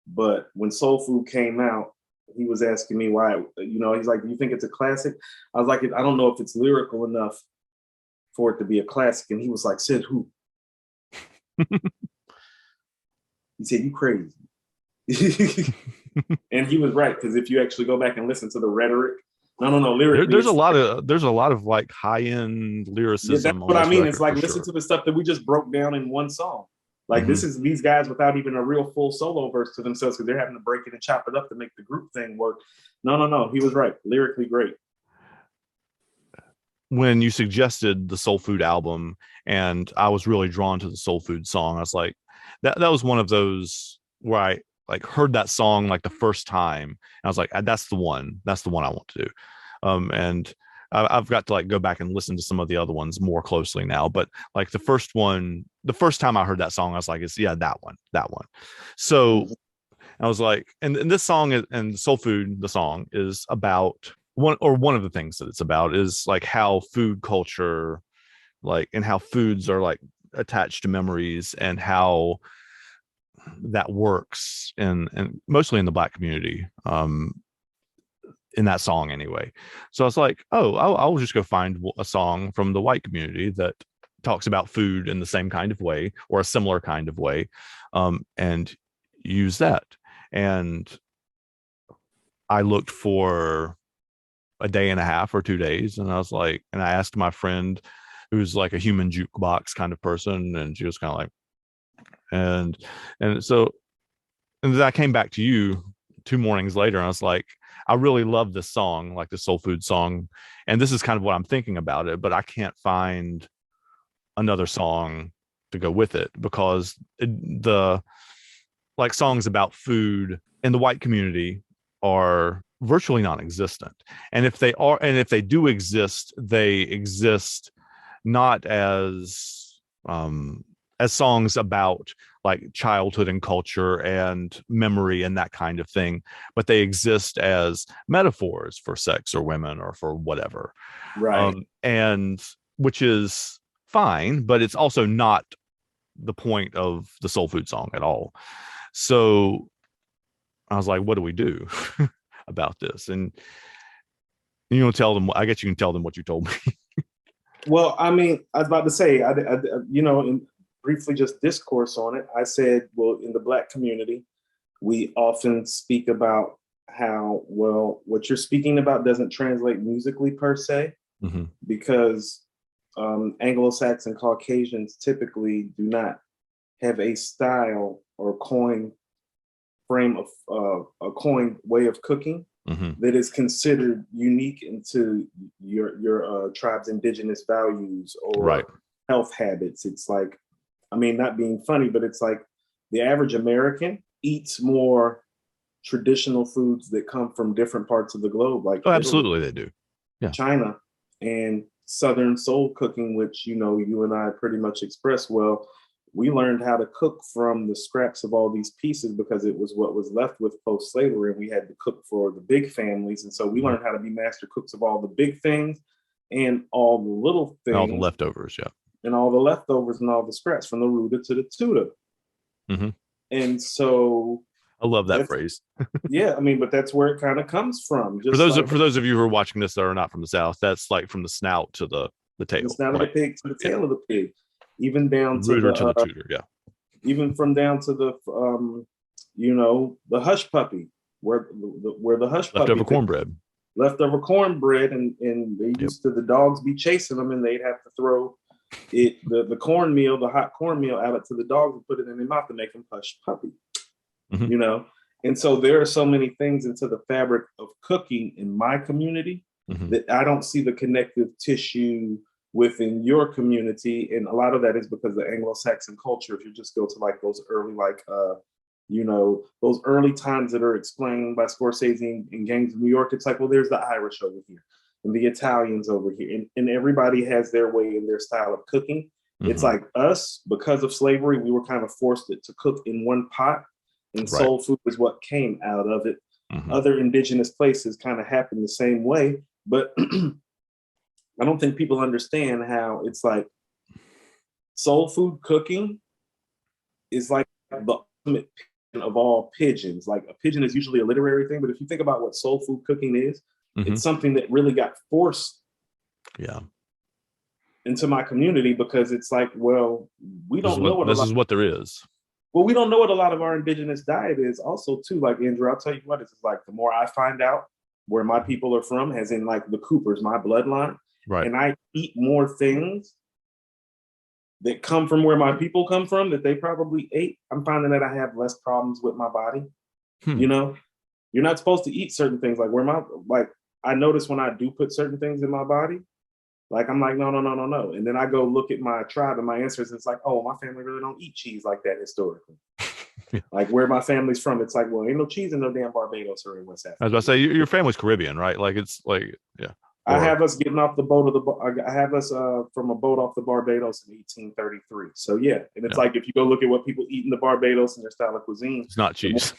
But when Soul Food came out, he was asking me why, he's like, do you think it's a classic? I was like, I don't know if it's lyrical enough for it to be a classic. And he was like, said who? He said, you crazy. And he was right, because if you actually go back and listen to the rhetoric, lyrically. There's a lot of like high-end lyricism. Yeah, that's what I mean. It's like, listen to the stuff that we just broke down in one song. Like this is these guys without even a real full solo verse to themselves because they're having to break it and chop it up to make the group thing work. No. He was right. Lyrically great. When you suggested the Soul Food album and I was really drawn to the Soul Food song, I was like, that was one of those where I like heard that song like the first time. And I was like, that's the one I want to do. And I've got to like go back and listen to some of the other ones more closely now. But like the first time I heard that song, I was like, that one. So I was like, and this song and Soul Food, the song is about one of the things that it's about is like how food culture, like, and how foods are like attached to memories and how that works and mostly in the Black community. In that song anyway. So I was like, I'll just go find a song from the white community that talks about food in the same kind of way or a similar kind of way, and use that. And I looked for a day and a half or 2 days, and I was like, and I asked my friend who's like a human jukebox kind of person, and she was kind of like, and then I came back to you 2 mornings later, and I was like, I really love this song, like the Soul Food song. And this is kind of what I'm thinking about it, but I can't find another song to go with it because the like songs about food in the white community are virtually non-existent. And if they do exist, they exist not as songs about like childhood and culture and memory and that kind of thing, but they exist as metaphors for sex or women or for whatever. Right. And which is fine, but it's also not the point of the Soul Food song at all. So I was like, what do we do about this? And tell them, I guess you can tell them what you told me. Well, I mean, I was about to say, briefly just discourse on it. I said, well, in the Black community, we often speak about how well what you're speaking about doesn't translate musically per se, because Anglo-Saxon Caucasians typically do not have a style or coin frame of a coin way of cooking that is considered unique into your tribe's indigenous values or health habits. It's like, I mean, not being funny, but it's like the average American eats more traditional foods that come from different parts of the globe, like absolutely they do. China, and Southern soul cooking, which you and I pretty much express. Well, we learned how to cook from the scraps of all these pieces because it was what was left with post-slavery, and we had to cook for the big families. And so we learned how to be master cooks of all the big things and all the little things, all the leftovers, and all the leftovers and all the scraps from the rooter to the tutor. And so I love that phrase. Yeah, I mean, but that's where it kind of comes from. Just for those of you who are watching this that are not from the South, that's like from the snout to the tail. The snout of the pig to the tail of the pig, even down to the tutor. Even from down to the the hush puppy, where the hush puppy leftover cornbread, and they used to, the dogs be chasing them, and they'd have to throw the cornmeal, the hot cornmeal, out to the dogs and put it in their mouth to make them hush puppy. And so there are so many things into the fabric of cooking in my community that I don't see the connective tissue within your community. And a lot of that is because the Anglo-Saxon culture, if you just go to like those early, those early times that are explained by Scorsese in Gangs of New York, it's like, well, there's the Irish over here and the Italians over here. And everybody has their way and their style of cooking. It's like us, because of slavery, we were kind of forced to cook in one pot. And soul food is what came out of it. Other indigenous places kind of happened the same way, but I don't think people understand how it's like soul food cooking is like the ultimate pigeon of all pigeons. Like a pigeon is usually a literary thing, but if you think about what soul food cooking is, it's something that really got forced into my community, because it's like, well, we don't know what this is what there is. Well, we don't know what a lot of our indigenous diet is also too. Like, Andrew, I'll tell you what, it's like the more I find out where my people are from, as in like the Coopers, my bloodline, and I eat more things that come from where my people come from that they probably ate, I'm finding that I have less problems with my body. You're not supposed to eat certain things. Like I notice when I do put certain things in my body, like I'm like, no. And then I go look at my tribe and my ancestors, and it's like, oh, my family really don't eat cheese like that historically. Like where my family's from, it's like, well, ain't no cheese in no damn Barbados or in West Africa. I was about to say, your family's Caribbean, right? Like it's like, I have us getting off the boat I have us from a boat off the Barbados in 1833. So and it's like, if you go look at what people eat in the Barbados and their style of cuisine, it's not cheese.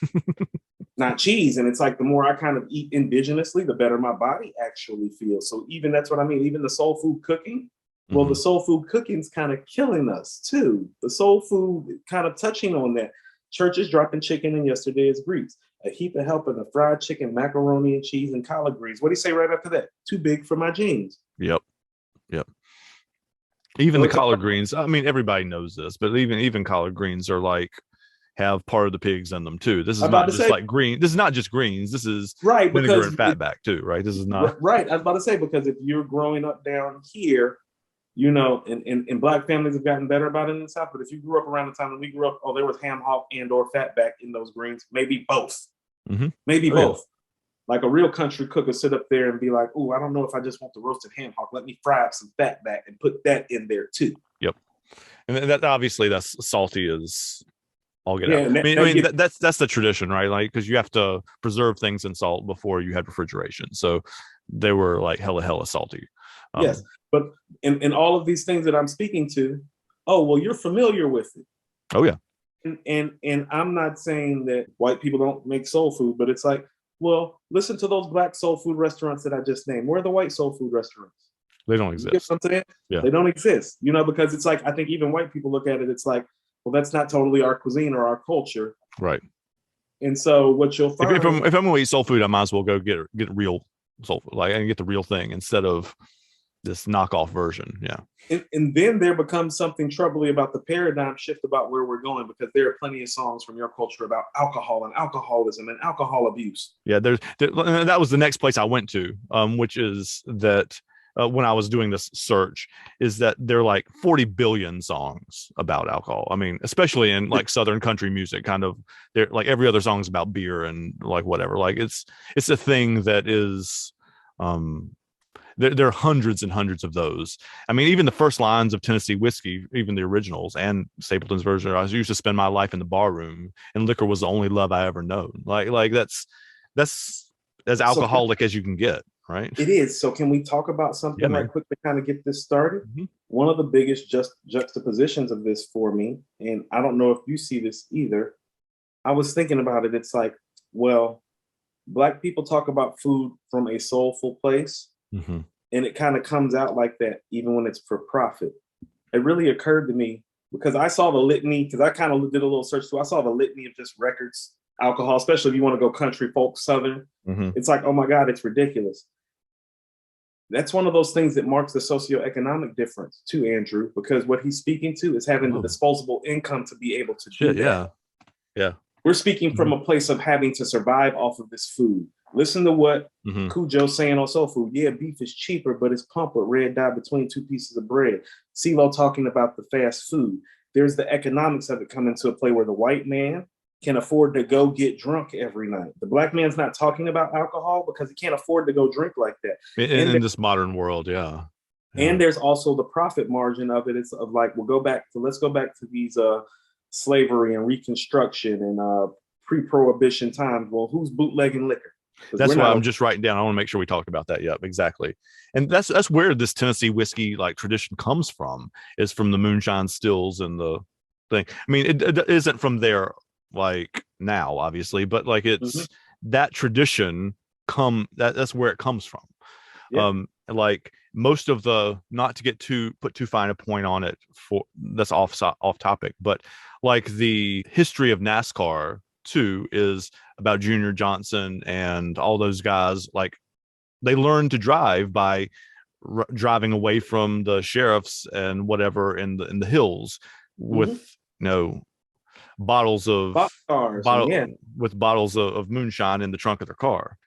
Not cheese. And it's like, the more I kind of eat indigenously, the better my body actually feels. So even that's what I mean. Even the soul food cooking, well, the soul food cooking's kind of killing us too. The soul food kind of touching on that. Churches dropping chicken, and yesterday is grease. A heap of helping of fried chicken, macaroni and cheese, and collard greens. What do you say right after that? Too big for my jeans. Yep. Even the collard greens. I mean, everybody knows this, but even collard greens are like, have part of the pigs in them too. This is not just like green. This is not just greens. This is vinegar and fatback too, right? This is not right. I was about to say, because if you're growing up down here, and Black families have gotten better about it in the South. But if you grew up around the time that we grew up, there was ham hock and or fatback in those greens. Maybe both. Maybe both. Yeah. Like a real country cook would sit up there and be like, "Oh, I don't know if I just want the roasted ham hock. Let me fry up some fatback and put that in there too." Yep. And that obviously that's salty as all get out. I mean, that's the tradition, right? Like, because you have to preserve things in salt before you had refrigeration, so they were like hella salty. Yes, but in all of these things that I'm speaking to, you're familiar with it. Oh yeah. And I'm not saying that white people don't make soul food, but it's like, well, listen to those Black soul food restaurants that I just named. Where are the white soul food restaurants? They don't exist. You get what I'm saying? Yeah. They don't exist. Because it's like, I think even white people look at it, it's like, well, that's not totally our cuisine or our culture. Right. And so what you'll find, if I'm going to eat soul food, I might as well go get real soul food, like, and get the real thing instead of this knockoff version. Yeah. And then there becomes something troubling about the paradigm shift about where we're going, because there are plenty of songs from your culture about alcohol and alcoholism and alcohol abuse. Yeah, that was the next place I went to, which is that when I was doing this search, is that there are like 40 billion songs about alcohol. I mean, especially in like Southern country music, kind of, they're like every other song is about beer and like whatever. Like it's a thing that is, there are hundreds and hundreds of those. I mean, even the first lines of Tennessee Whiskey, even the originals and Stapleton's version, I used to spend my life in the bar room, and liquor was the only love I ever known. Like that's as alcoholic as you can get, right? It is. So can we talk about something right quick to kind of get this started? Mm-hmm. One of the biggest juxtapositions of this for me, and I don't know if you see this either, I was thinking about it. It's like, well, Black people talk about food from a soulful place. Mm-hmm. And it kind of comes out like that, even when it's for profit. It really occurred to me because I saw the litany, because I kind of did a little search too. I saw the litany of just records, alcohol, especially if you want to go country, folk, Southern. Mm-hmm. It's like, oh my God, it's ridiculous. That's one of those things that marks the socioeconomic difference too, Andrew, because what he's speaking to is having the disposable income to be able to do that. Yeah. Yeah. We're speaking from a place of having to survive off of this food. Listen to what Cujo's saying on Soul Food. Yeah, beef is cheaper, but it's pumped with red dye between two pieces of bread. cee-lo talking about the fast food. There's the economics of it coming to a play where the white man can afford to go get drunk every night. The Black man's not talking about alcohol because he can't afford to go drink like that. In this modern world, yeah. And there's also the profit margin of it. It's of like, let's go back to these slavery and Reconstruction and pre-prohibition times. Well, who's bootlegging liquor? That's why I'm just writing down. I want to make sure we talk about that. Yep, exactly. And that's where this Tennessee whiskey like tradition comes from, is from the moonshine stills and the thing. I mean, it isn't from there like now, obviously, but like it's that tradition that's where it comes from. Yeah. Like most of the, not to put too fine a point on it, for that's off topic, but like the history of NASCAR too is about Junior Johnson and all those guys. Like they learned to drive by driving away from the sheriffs and whatever in the hills with bottles of bottles of moonshine in the trunk of their car,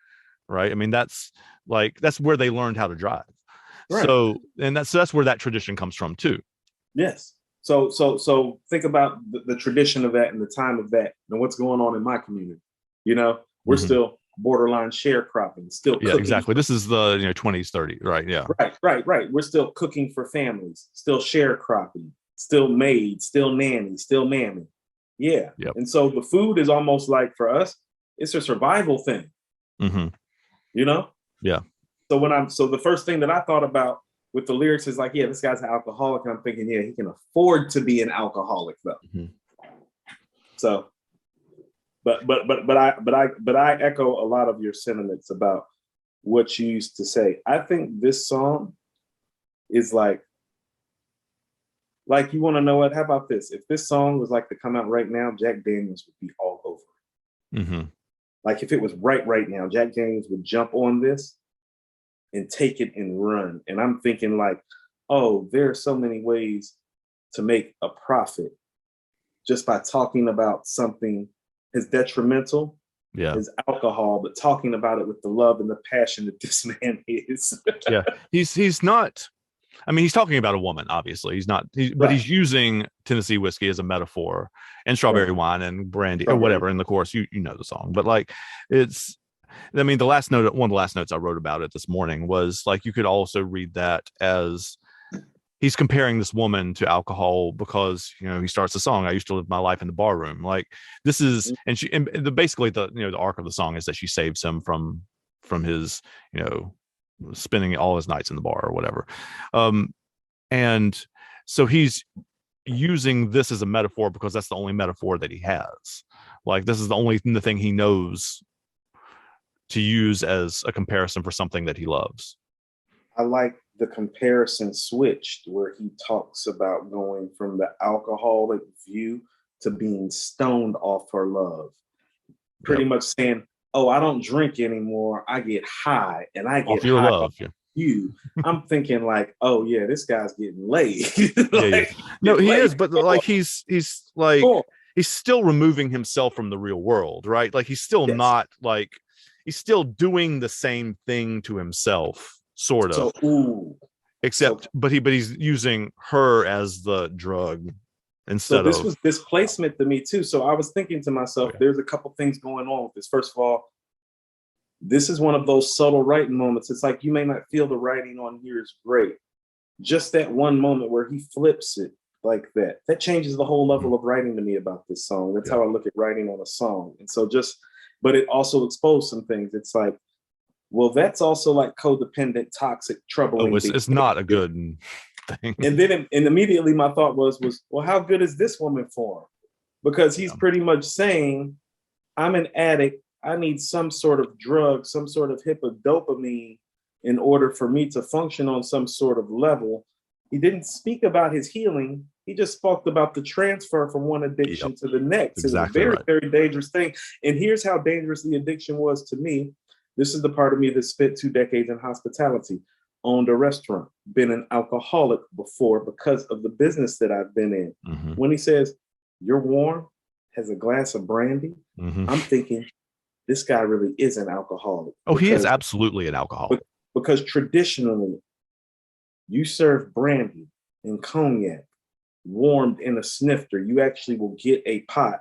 right? I mean, that's where they learned how to drive. Right. So, and that's where that tradition comes from too. Yes. So think about the tradition of that and the time of that and what's going on in my community. We're still borderline sharecropping, still cooking. Exactly. This is the 20s, 30s, right? Yeah. Right. We're still cooking for families, still sharecropping, still maid, still nanny, still mammy. Yeah. Yep. And so the food is almost like, for us, it's a survival thing. Mm-hmm. Yeah. So the first thing that I thought about with the lyrics is like, yeah, this guy's an alcoholic. And I'm thinking, yeah, he can afford to be an alcoholic though. Mm-hmm. So, but I echo a lot of your sentiments about what you used to say. I think this song is like you want to know what? How about this? If this song was like to come out right now, Jack Daniels would be all over it. Mm-hmm. Like if it was right now, Jack Daniels would jump on this and take it and run. And I'm thinking like, oh, there are so many ways to make a profit just by talking about something as detrimental as alcohol, but talking about it with the love and the passion that this man is. Yeah, he's not. I mean, he's talking about a woman, obviously. He's not, but he's using Tennessee whiskey as a metaphor, and strawberry wine and brandy or whatever in the chorus. You know the song, but like I mean, one of the last notes I wrote about it this morning was like, you could also read that as he's comparing this woman to alcohol because, he starts the song, I used to live my life in the bar room. Like this is, and basically the arc of the song is that she saves him from his, spending all his nights in the bar or whatever. And so he's using this as a metaphor because that's the only metaphor that he has. Like this is the thing he knows to use as a comparison for something that he loves. I like the comparison switched where he talks about going from the alcoholic view to being stoned off her love. Pretty much saying, oh, I don't drink anymore. I get high and I get off your high love. you, I'm thinking like, oh yeah, this guy's getting laid. Yeah. No, he is, but like he's like he's still removing himself from the real world, right? Like he's still not like he's still doing the same thing to himself, sort of. Except, but he's using her as the drug instead this was displacement to me too. So I was thinking to myself, there's a couple things going on with this. First of all, this is one of those subtle writing moments. It's like you may not feel the writing on here is great. Just that one moment where he flips it like that changes the whole level of writing to me about this song. That's how I look at writing on a song. And so but it also exposed some things. It's like, well, that's also like codependent, toxic, troubling. Oh, it's not a good thing. And then immediately my thought was, well, how good is this woman for him? Because he's pretty much saying, I'm an addict. I need some sort of drug, some sort of dopamine in order for me to function on some sort of level. He didn't speak about his healing. He just spoke about the transfer from one addiction to the next. Exactly. It's a very, very dangerous thing. And here's how dangerous the addiction was to me. This is the part of me that spent 2 decades in hospitality, owned a restaurant, been an alcoholic before because of the business that I've been in. When he says, you're warm, has a glass of brandy, I'm thinking, this guy really is an alcoholic. Oh, he is absolutely an alcoholic. Because traditionally, you serve brandy and cognac warmed in a snifter. You actually will get a pot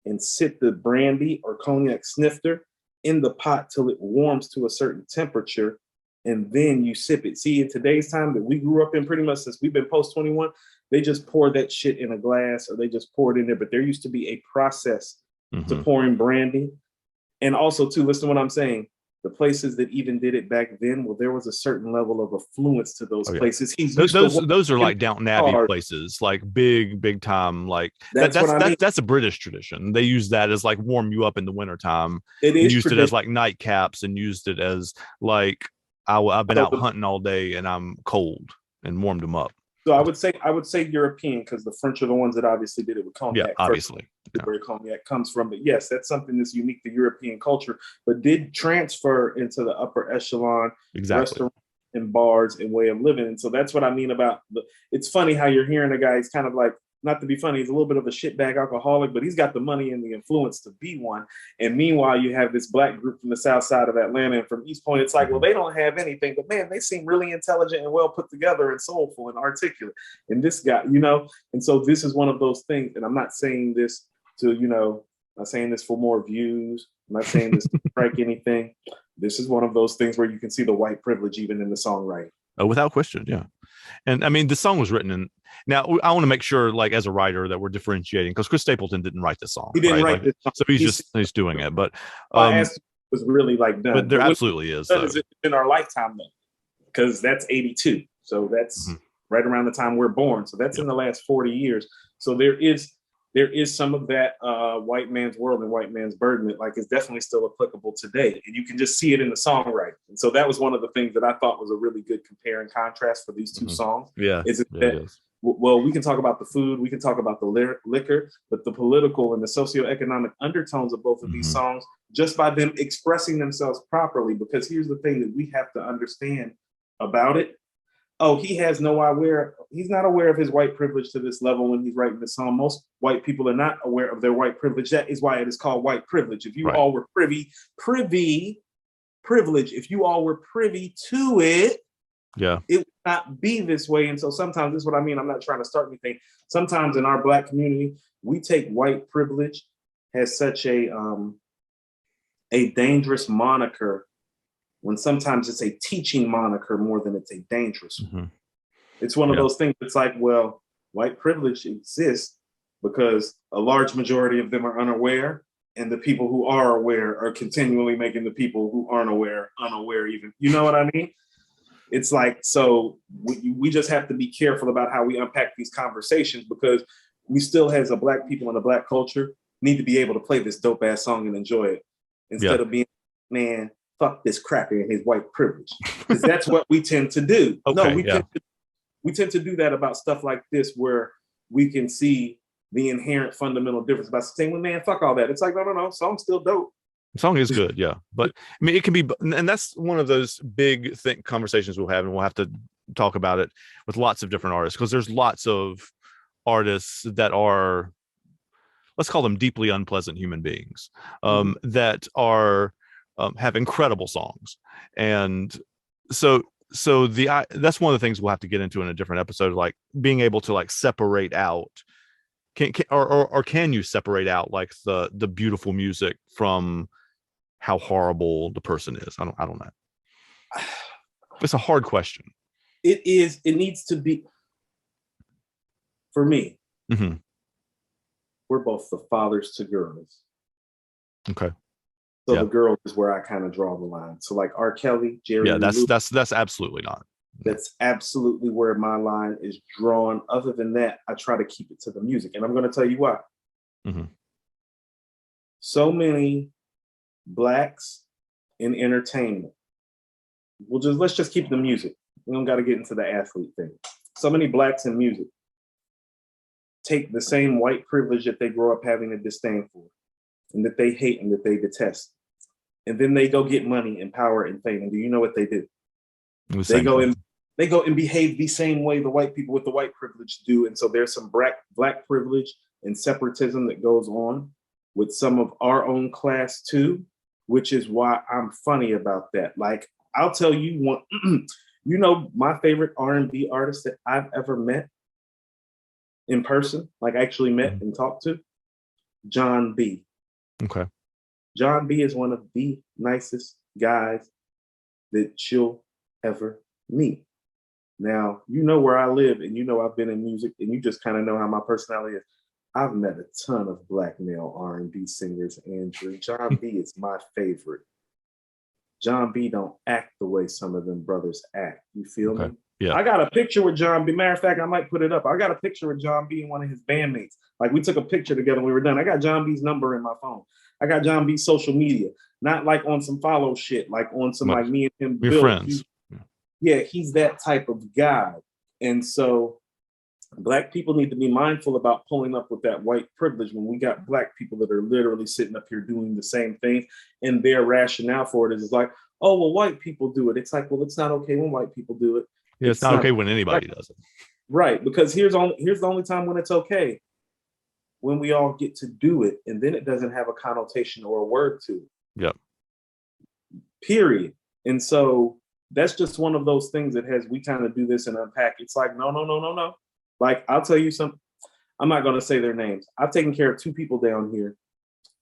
and sit the brandy or cognac snifter in the pot till it warms to a certain temperature, and then you sip it. See, in today's time that we grew up in, pretty much since we've been post 21, they just pour that shit in a glass or they just pour it in there. But there used to be a process to pouring brandy. And also, too, listen to what I'm saying. The places that even did it back then, well, there was a certain level of affluence to those places. Those are like Downton Abbey places, like big time. Like that's a British tradition. They use that as like warm you up in the wintertime. It is used it as like nightcaps and used it as like I've been out hunting all day and I'm cold and warmed them up. So I would say European, because the French are the ones that obviously did it with cognac. Yeah, obviously. Where cognac comes from. But yes, that's something that's unique to European culture, but did transfer into the upper echelon restaurants and bars and way of living. And so that's what I mean about it's funny how you're hearing a guy, he's kind of like, not to be funny, he's a little bit of a shitbag alcoholic, but he's got the money and the influence to be one. And meanwhile, you have this black group from the south side of Atlanta and from East Point. It's like, well, they don't have anything, but man, they seem really intelligent and well put together and soulful and articulate. And this guy, and so this is one of those things. And I'm not saying this to, I'm not saying this for more views. I'm not saying this to strike anything. This is one of those things where you can see the white privilege even in the songwriting. Oh, without question, yeah. And I mean, the song was written in. Now, I want to make sure, like, as a writer, that we're differentiating, because Chris Stapleton didn't write this song. He didn't write this song. So he's doing it. But was really like done. But there absolutely is. Is in our lifetime, though, because that's 82. So that's right around the time we're born. So that's in the last 40 years. So there is some of that white man's world and white man's burden that, like, is definitely still applicable today. And you can just see it in the songwriting. And so that was one of the things that I thought was a really good compare and contrast for these two songs. Yeah. Well, we can talk about the food, we can talk about the liquor, but the political and the socioeconomic undertones of both of these songs, just by them expressing themselves properly, because here's the thing that we have to understand about it. Oh, he's not aware of his white privilege to this level when he's writing the song. Most white people are not aware of their white privilege. That is why it is called white privilege. If you all were privilege, if you all were privy to it, it would not be this way. And so sometimes this is what I mean. I'm not trying to start anything. Sometimes in our Black community, we take white privilege as such a dangerous moniker, when sometimes it's a teaching moniker more than it's a dangerous one. It's one of those things that's like, well, white privilege exists because a large majority of them are unaware, and the people who are aware are continually making the people who aren't aware unaware even. You know what I mean? It's like, so we just have to be careful about how we unpack these conversations, because we still, as a Black people in a Black culture, need to be able to play this dope ass song and enjoy it, instead of being, man, fuck this cracker and his white privilege. Because that's what we tend to do. We tend to do that about stuff like this, where we can see the inherent fundamental difference by saying, well, man, fuck all that. It's like, no, song's still dope. The song is good, yeah. But I mean, it can be, and that's one of those big conversations we'll have, and we'll have to talk about it with lots of different artists, because there's lots of artists that are, let's call them deeply unpleasant human beings, that are have incredible songs. And so that's one of the things we'll have to get into in a different episode, like being able to like separate out, or can you separate out like the beautiful music from how horrible the person is? I don't know. It's a hard question. It is. It needs to be. For me, we're both the fathers to girls. Okay. So the girl is where I kind of draw the line. So like R. Kelly, Jerry. Yeah, that's absolutely not. That's absolutely where my line is drawn. Other than that, I try to keep it to the music, and I'm going to tell you why. So many Blacks in entertainment. Let's just keep the music. We don't got to get into the athlete thing. So many Blacks in music take the same white privilege that they grow up having a disdain for, and that they hate and that they detest, and then they go get money and power and fame. And do you know what they do? They go and behave the same way the white people with the white privilege do. And so there's some black privilege and separatism that goes on with some of our own class too, which is why I'm funny about that. Like, I'll tell you one, you know, my favorite R&B artist that I've ever met in person, like actually met and talked to, John B. Okay. John B is one of the nicest guys that you'll ever meet. Now, you know where I live, and you know I've been in music, and you just kind of know how my personality is. I've met a ton of Black male R&B singers, Andrew. John B is my favorite. John B don't act the way some of them brothers act. You feel me? Yeah. I got a picture with John B. Matter of fact, I might put it up. I got a picture with John B and one of his bandmates. Like, we took a picture together when we were done. I got John B's number in my phone. I got John B's social media. Not like on some follow shit, like on some like me and him. We're friends. Yeah, he's that type of guy. And so Black people need to be mindful about pulling up with that white privilege when we got Black people that are literally sitting up here doing the same thing. And their rationale for it is like, oh, well, white people do it. It's like, well, it's not okay when white people do it. Yeah, it's not okay when anybody does it. Right, because here's the only time when it's okay. When we all get to do it, and then it doesn't have a connotation or a word to it. Yep. Period. And so that's just one of those things that we kind of do this and unpack. It's like, no. Like, I'll tell you something. I'm not going to say their names. I've taken care of two people down here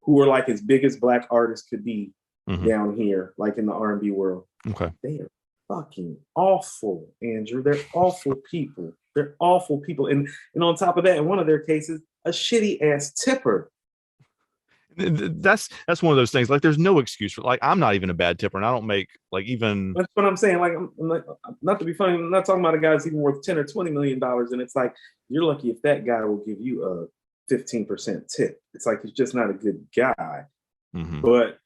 who are like as big as Black artists could be down here, like in the R&B world. Okay. They are fucking awful, Andrew. They're awful people. They're awful people. And on top of that, in one of their cases, a shitty ass tipper. That's one of those things. Like, there's no excuse for, like, I'm not even a bad tipper, and I don't make like even. That's what I'm saying. Like, I'm like, not to be funny, I'm not talking about a guy that's even worth $10 or $20 million. And it's like, you're lucky if that guy will give you a 15% tip. It's like, he's just not a good guy. But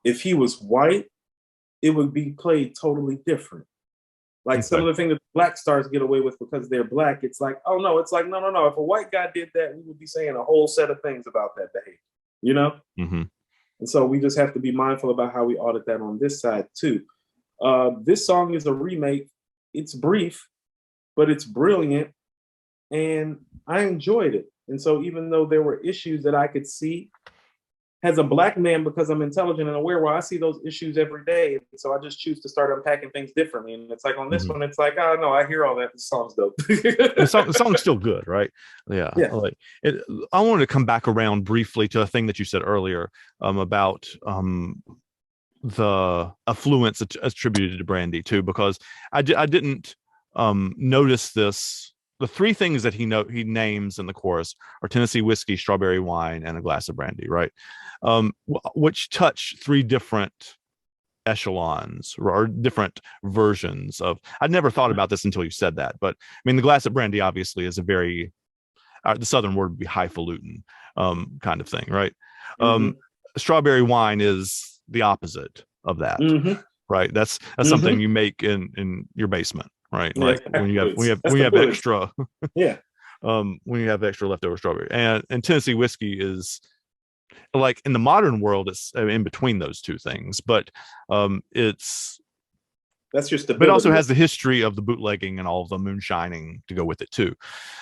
if he was white, it would be played totally different. Like some of the things that Black stars get away with because they're Black, it's like, oh no, it's like, no. If a white guy did that, we would be saying a whole set of things about that behavior, you know? And so we just have to be mindful about how we audit that on this side too. This song is a remake. It's brief, but it's brilliant. And I enjoyed it. And so even though there were issues that I could see, as a Black man, because I'm intelligent and aware, well, I see those issues every day. So I just choose to start unpacking things differently. And it's like on this one, it's like, oh no, I hear all that. The song's dope. the song's still good, right? Yeah. Like I wanted to come back around briefly to a thing that you said earlier about the affluence attributed to Brandy too, because I didn't notice this. The three things that he names in the chorus are Tennessee whiskey, strawberry wine, and a glass of brandy, right? Which touch three different echelons or different versions of. I'd never thought about this until you said that, but I mean, the glass of brandy obviously is a very the Southern word would be highfalutin kind of thing, right? Strawberry wine is the opposite of that, right? That's something you make in your basement. Right, yeah, like when you have extra, when you have extra leftover strawberry, and Tennessee whiskey is Like in the modern world, it's in between those two things, but it's That's your but it also stability. has the history of the bootlegging and all of the moonshining to go with it too.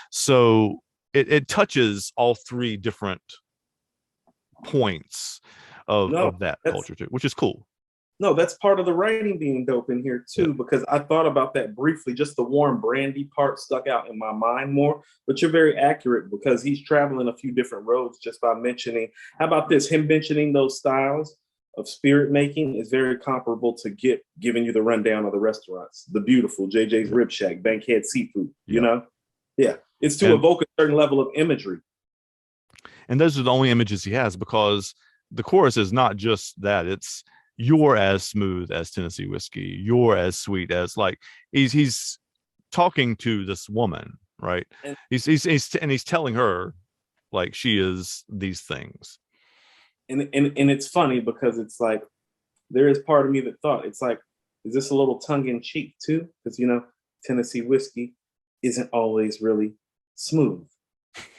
So it touches all three different points No, of that that's culture too, which is cool. no, that's part of the writing being dope in here Yeah. too, because I thought about that briefly. Just the Warren Brandy part stuck out in my mind more. But you're very accurate because he's traveling a few different roads just by mentioning. How about this? Him mentioning those styles of spirit making is very comparable to giving you the rundown of the restaurants. The Beautiful, JJ's Yeah. Rib Shack, Bankhead Seafood. You Yeah. know, yeah, it's to And evoke a certain level of imagery. and those are the only images he has, because the chorus is not just that. It's you're as smooth as Tennessee whiskey. You're as sweet as, like, he's talking to this woman, right? And He's telling her like she is these things. and it's funny because it's like there is part of me that thought it's like, is this a little tongue in cheek too? Because Tennessee whiskey isn't always really smooth.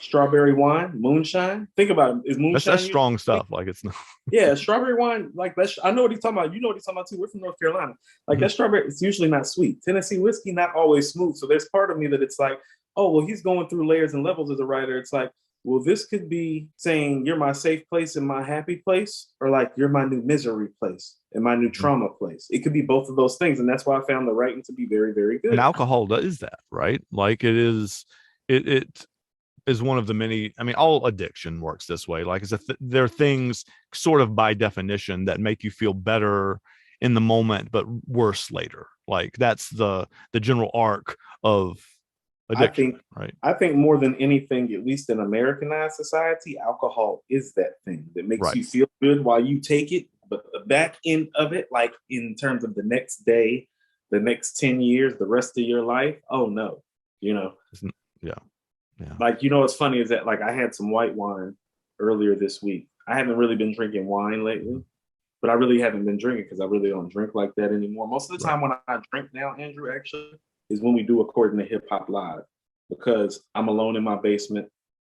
Strawberry wine, moonshine. Think about it. Is moonshine That's usually strong sweet? stuff. Like it's not. Yeah, strawberry wine, like that's I know what he's talking about. You know what he's talking about too. We're from North Carolina. Like Mhm. that strawberry, it's usually not sweet. Tennessee whiskey, not always smooth. So there's part of me that it's like, oh, well, he's going through layers and levels as a writer. It's like, well, this could be saying you're my safe place and my happy place, or like you're my new misery place and my new trauma place. It could be both of those things. And that's why I found the writing to be very, very And good. alcohol does that, right? Like it is. It is one of the many. I mean, all addiction works this way. Like there are things sort of by definition that make you feel better in the moment but worse later. Like that's the general arc of I addiction, think right? I think more than anything, at least in Americanized society, alcohol is that thing that makes Right. you feel good while you take it. But the back end of it, like in terms of the next day, the next 10 years, the rest of your life, oh no. You know, Yeah. Yeah. like what's funny is that like I had some white wine earlier this week. I haven't really been drinking wine lately, but I really haven't been drinking because I really don't drink like that anymore. Most of the Right. time when I drink now, Andrew, actually, is when we do According to Hip Hop Live because I'm alone in my basement.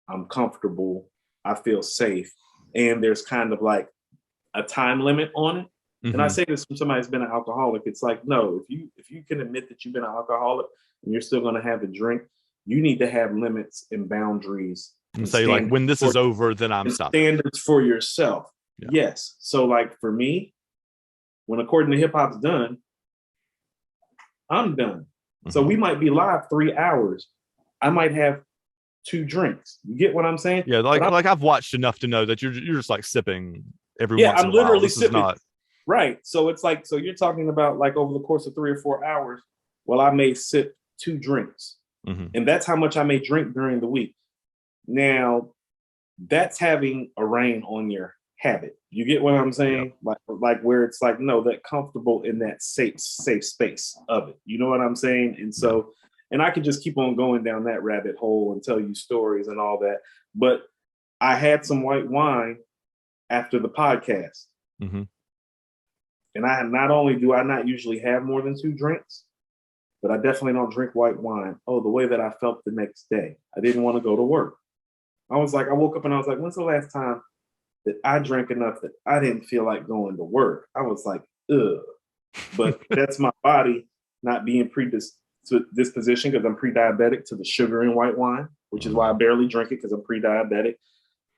I'm comfortable. I feel safe. And there's kind of like a time limit on it. And I Mm-hmm. say this from somebody who's been an alcoholic. It's like, no, if you can admit that you've been an alcoholic and you're still going to have a drink, you need to have limits and boundaries And and say like, when this is for, over, then I'm and stopping. standards for yourself. Yeah. Yes. So like for me, when According to Hip Hop's done, I'm done. So we might be live 3 hours. I might have 2 drinks. You get what I'm saying? Yeah, like I've watched enough to know that you're just like sipping every once in I'm a while. literally This is sipping. not Right. So it's like, so you're talking about like over the course of 3 or 4 hours, well, I may sip 2 drinks. And that's how much I may drink during the week. Now, that's having a rein on your habit. You get what I'm saying? Yep. Like where it's like, no, that comfortable in that safe space of it. You know what I'm saying? And so, and I could just keep on going down that rabbit hole and tell you stories and all that. But I had some white wine after the podcast. And I not only do I not usually have more than 2 drinks, but I definitely don't drink white wine. Oh, the way that I felt the next day. I didn't want to go to work. I woke up and I was like, when's the last time that I drank enough that I didn't feel like going to work? I was like, ugh. But that's my body not being predisposition because I'm pre-diabetic to the sugar in white wine, which is why I barely drink it because I'm pre-diabetic.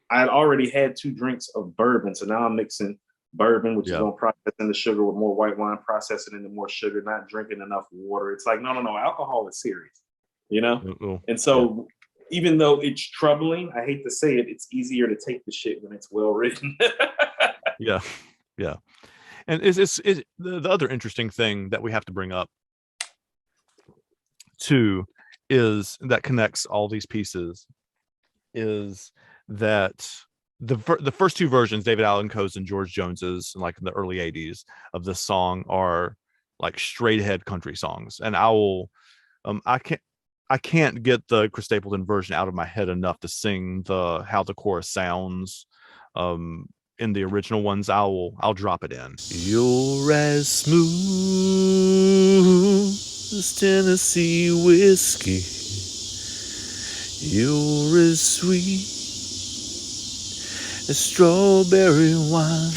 I had already had 2 drinks of bourbon, so now I'm mixing bourbon, which is going to process in the sugar with more white wine, process it into more sugar, not drinking enough water. It's like, no, alcohol is serious, And so even though it's troubling, I hate to say it, it's easier to take the shit when it's well written. Yeah. And it's the other interesting thing that we have to bring up too is that connects all these pieces is that the first 2 versions, David Allan Coe's and George Jones's, like in the early 80s of this song, are like straight ahead country songs. And I can't get the Chris Stapleton version out of my head enough to sing how the chorus sounds. In the original ones, I'll drop it in. You're as smooth as Tennessee whiskey. You're as sweet strawberry wine.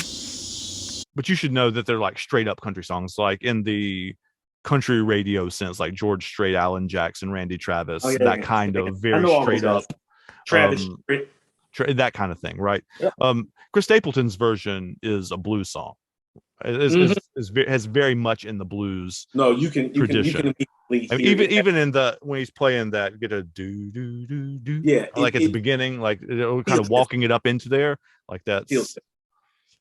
But you should know that they're like straight up country songs, like in the country radio sense, like George Strait, Alan Jackson, Randy Oh Travis, yeah, that yeah, kind yeah. of I very know all those straight guys. up, Travis, that kind of thing, right? yeah. Chris Stapleton's version is a blues song. Mhm. Has very much in the blues No, you can tradition. immediately I mean, hear it. even in the when he's playing that, get a do do do do, Yeah, like at the it beginning, like kind feels of different. walking it up into there, like Feels that's different.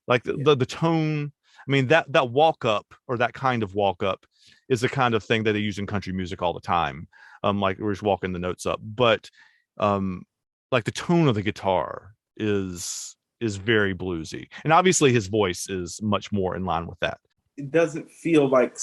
like Yeah. the tone. I mean that walk up or that kind of walk up is the kind of thing that they use in country music all the time. Like we're just walking the notes up, but um, like the tone of the guitar is very bluesy, and obviously his voice is much more in line with that. It doesn't feel like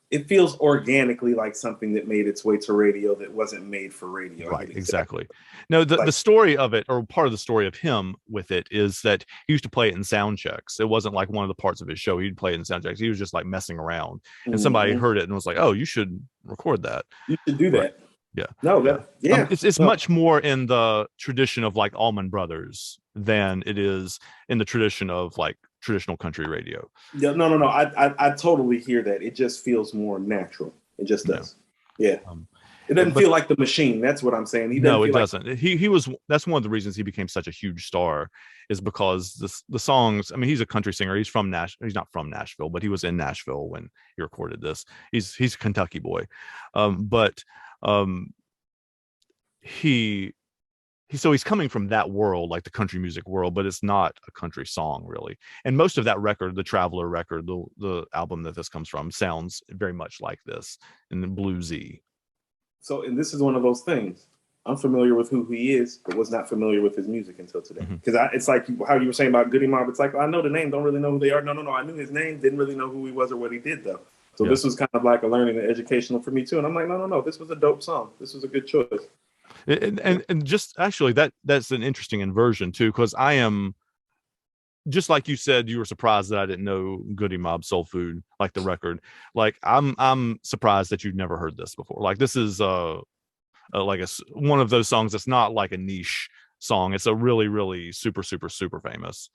it feels organically like something that made its way to radio that wasn't made for radio. I Right, get exactly. No, the like story of it, or part of the story of him with it, is that he used to play it in sound checks. It wasn't like one of the parts of his show. He'd play it in sound checks. He was just like messing around, and somebody mhm. heard it and was like, "Oh, you should record that." You should do Right? that. Yeah, No, yeah. yeah. It's No. much more in the tradition of like Allman Brothers than it is in the tradition of like traditional country radio. Yeah, no, no, no. I totally hear that. It just feels more natural. It just Yeah. does. Yeah. Um, It doesn't but feel like the machine. That's what I'm saying. He doesn't no, it feel like doesn't. He was that's one of the reasons he became such a huge star is because the songs. I mean, he's a country singer. He's from He's not from Nashville, but he was in Nashville when he recorded this. He's a Kentucky boy, but um, he so he's coming from that world, like the country music world, but it's not a country song really. And most of that record, the Traveler record, the album that this comes from, sounds very much like this and bluesy. so. And this is one of those things. I'm familiar with who he is, but was not familiar with his music until today. Mm-hmm. Because it's like how you were saying about Goodie Mob. It's like I know the name, don't really know who they are. No, no, no. I knew his name, didn't really know who he was or what he did though. So Yeah. this was kind of like a learning and educational for me too. And I'm like, no, no, no. This was a dope song. This was a good choice. And just actually that's an interesting inversion too, because I am just like you said, you were surprised that I didn't know Goodie Mob Soul Food, like the record. Like I'm surprised that you've never heard this before. Like this is like one of those songs that's not like a niche song. It's a really, really super, super, super famous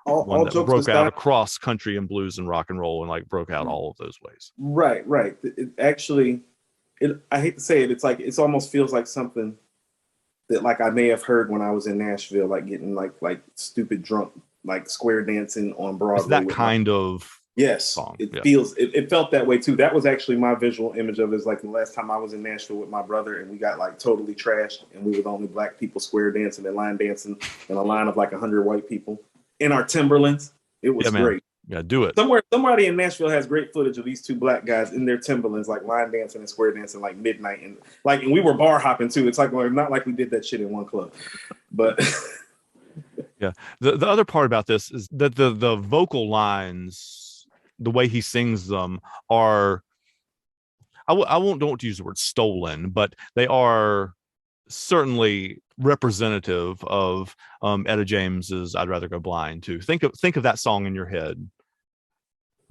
one All that jokes broke out aside, across country and blues and rock and roll and like broke out all of those ways. right, right. It actually, I hate to say it, it's like it almost feels like something that like I may have heard when I was in Nashville, like getting like stupid drunk, like square dancing on Broadway. It's that kind of yes, song. it Yeah. feels it felt that way too. That was actually my visual image of it. Is like the last time I was in Nashville with my brother and we got like totally trashed and we were the only black people square dancing and line dancing in a line of like 100 white people in our Timberlands. It was great. Yeah, do it. Somebody in Nashville has great footage of these two black guys in their Timberlands, like line dancing and square dancing, like midnight, and we were bar hopping too. It's like not like we did that shit in one club, but yeah. The other part about this is that the vocal lines, the way he sings them, are I don't use the word stolen, but they are certainly representative of Etta James's "I'd Rather Go Blind" too. Think of that song in your head.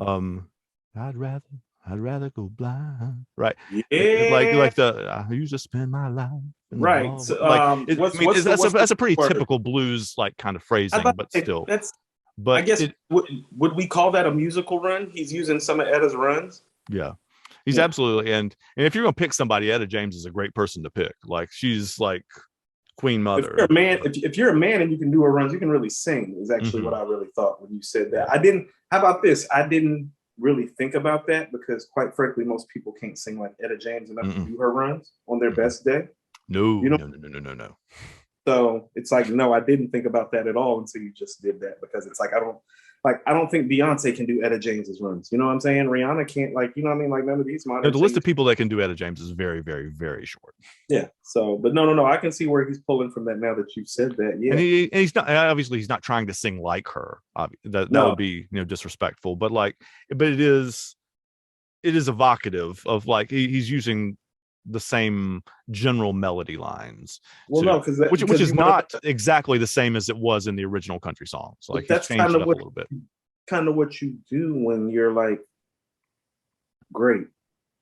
I'd rather go blind. Right. yeah, Like I used to spend my life right. So, that's a pretty typical blues like kind of phrasing, but still. That's I But guess would we call that a musical run? He's using some of Etta's runs. yeah. He's Yeah. absolutely and if you're gonna pick somebody, Etta James is a great person to pick. Like she's like Queen Mother. If you're a man and you can do her runs, you can really sing. Is actually what I really thought when you said that. I didn't. How about this? I didn't really think about that because, quite frankly, most people can't sing like Etta James enough to do her runs on their best day. No, you know? No. So it's like, no, I didn't think about that at all until you just did that because it's like I don't think Beyonce can do Etta James's runs. You know what I'm saying? Rihanna can't, like, you know what I mean? Like none of these modern. The list of people that can do Etta James is very, very, very short. Yeah. So, but no. I can see where he's pulling from that now that you've said that. Yeah. And he's not obviously he's not trying to sing like her. That would be disrespectful. But it is evocative of like he's using the same general melody lines. Well, no, which is not exactly the same as it was in the original country songs. Like that's changed it up a little bit. Kind of what you do when you're like great.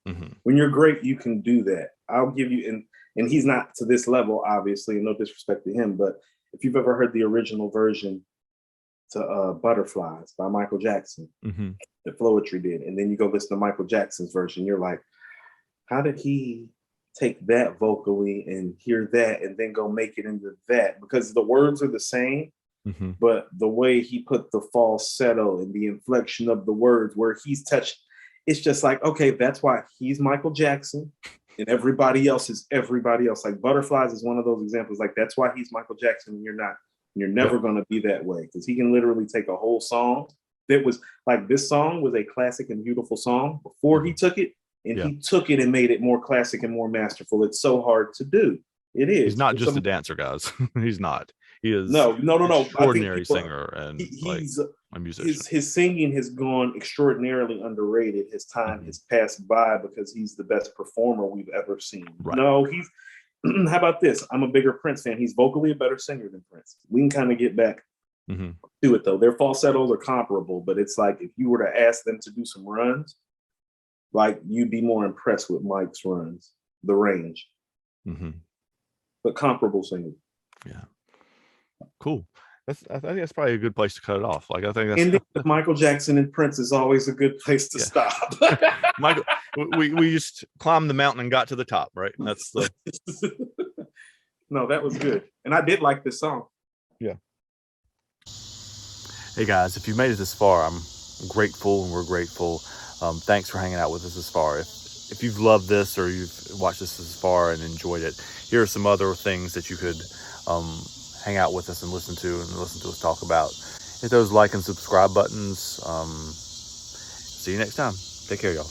Mm-hmm. When you're great, you can do that. I'll give you and he's not to this level, obviously, no disrespect to him, but if you've ever heard the original version to Butterflies by Michael Jackson, the Floetry did. And then you go listen to Michael Jackson's version. You're like, how did he take that vocally and hear that and then go make it into that? Because the words are the same, but the way he put the falsetto and the inflection of the words where he's touched, it's just like, okay, that's why he's Michael Jackson and everybody else is everybody else. Like Butterflies is one of those examples. Like that's why he's Michael Jackson and you're not. You're never going to be that way, because he can literally take a whole song that was like, this song was a classic and beautiful song before he took it, and he took it and made it more classic and more masterful. It's so hard to do. It is. He's not just a dancer, guys. He's not. He is no. Extraordinary singer and he's a musician. His singing has gone extraordinarily underrated. His time has passed by because he's the best performer we've ever seen. Right. No, he's. How about this? I'm a bigger Prince fan. He's vocally a better singer than Prince. We can kind of get back to it, though. Their falsettos are comparable, but it's like if you were to ask them to do some runs, like you'd be more impressed with Mike's runs, the range. But comparable singing. Yeah. Cool. I think that's probably a good place to cut it off. Like I think that's ending with Michael Jackson and Prince is always a good place to stop. Michael, we just climbed the mountain and got to the top, right? And that's the no, that was good. And I did like this song. Yeah. Hey guys, if you made it this far, I'm grateful and we're grateful. Thanks for hanging out with us this far. If you've loved this or you've watched this far and enjoyed it, here are some other things that you could hang out with us and listen to us talk about. Hit those like and subscribe buttons. See you next time. Take care, y'all.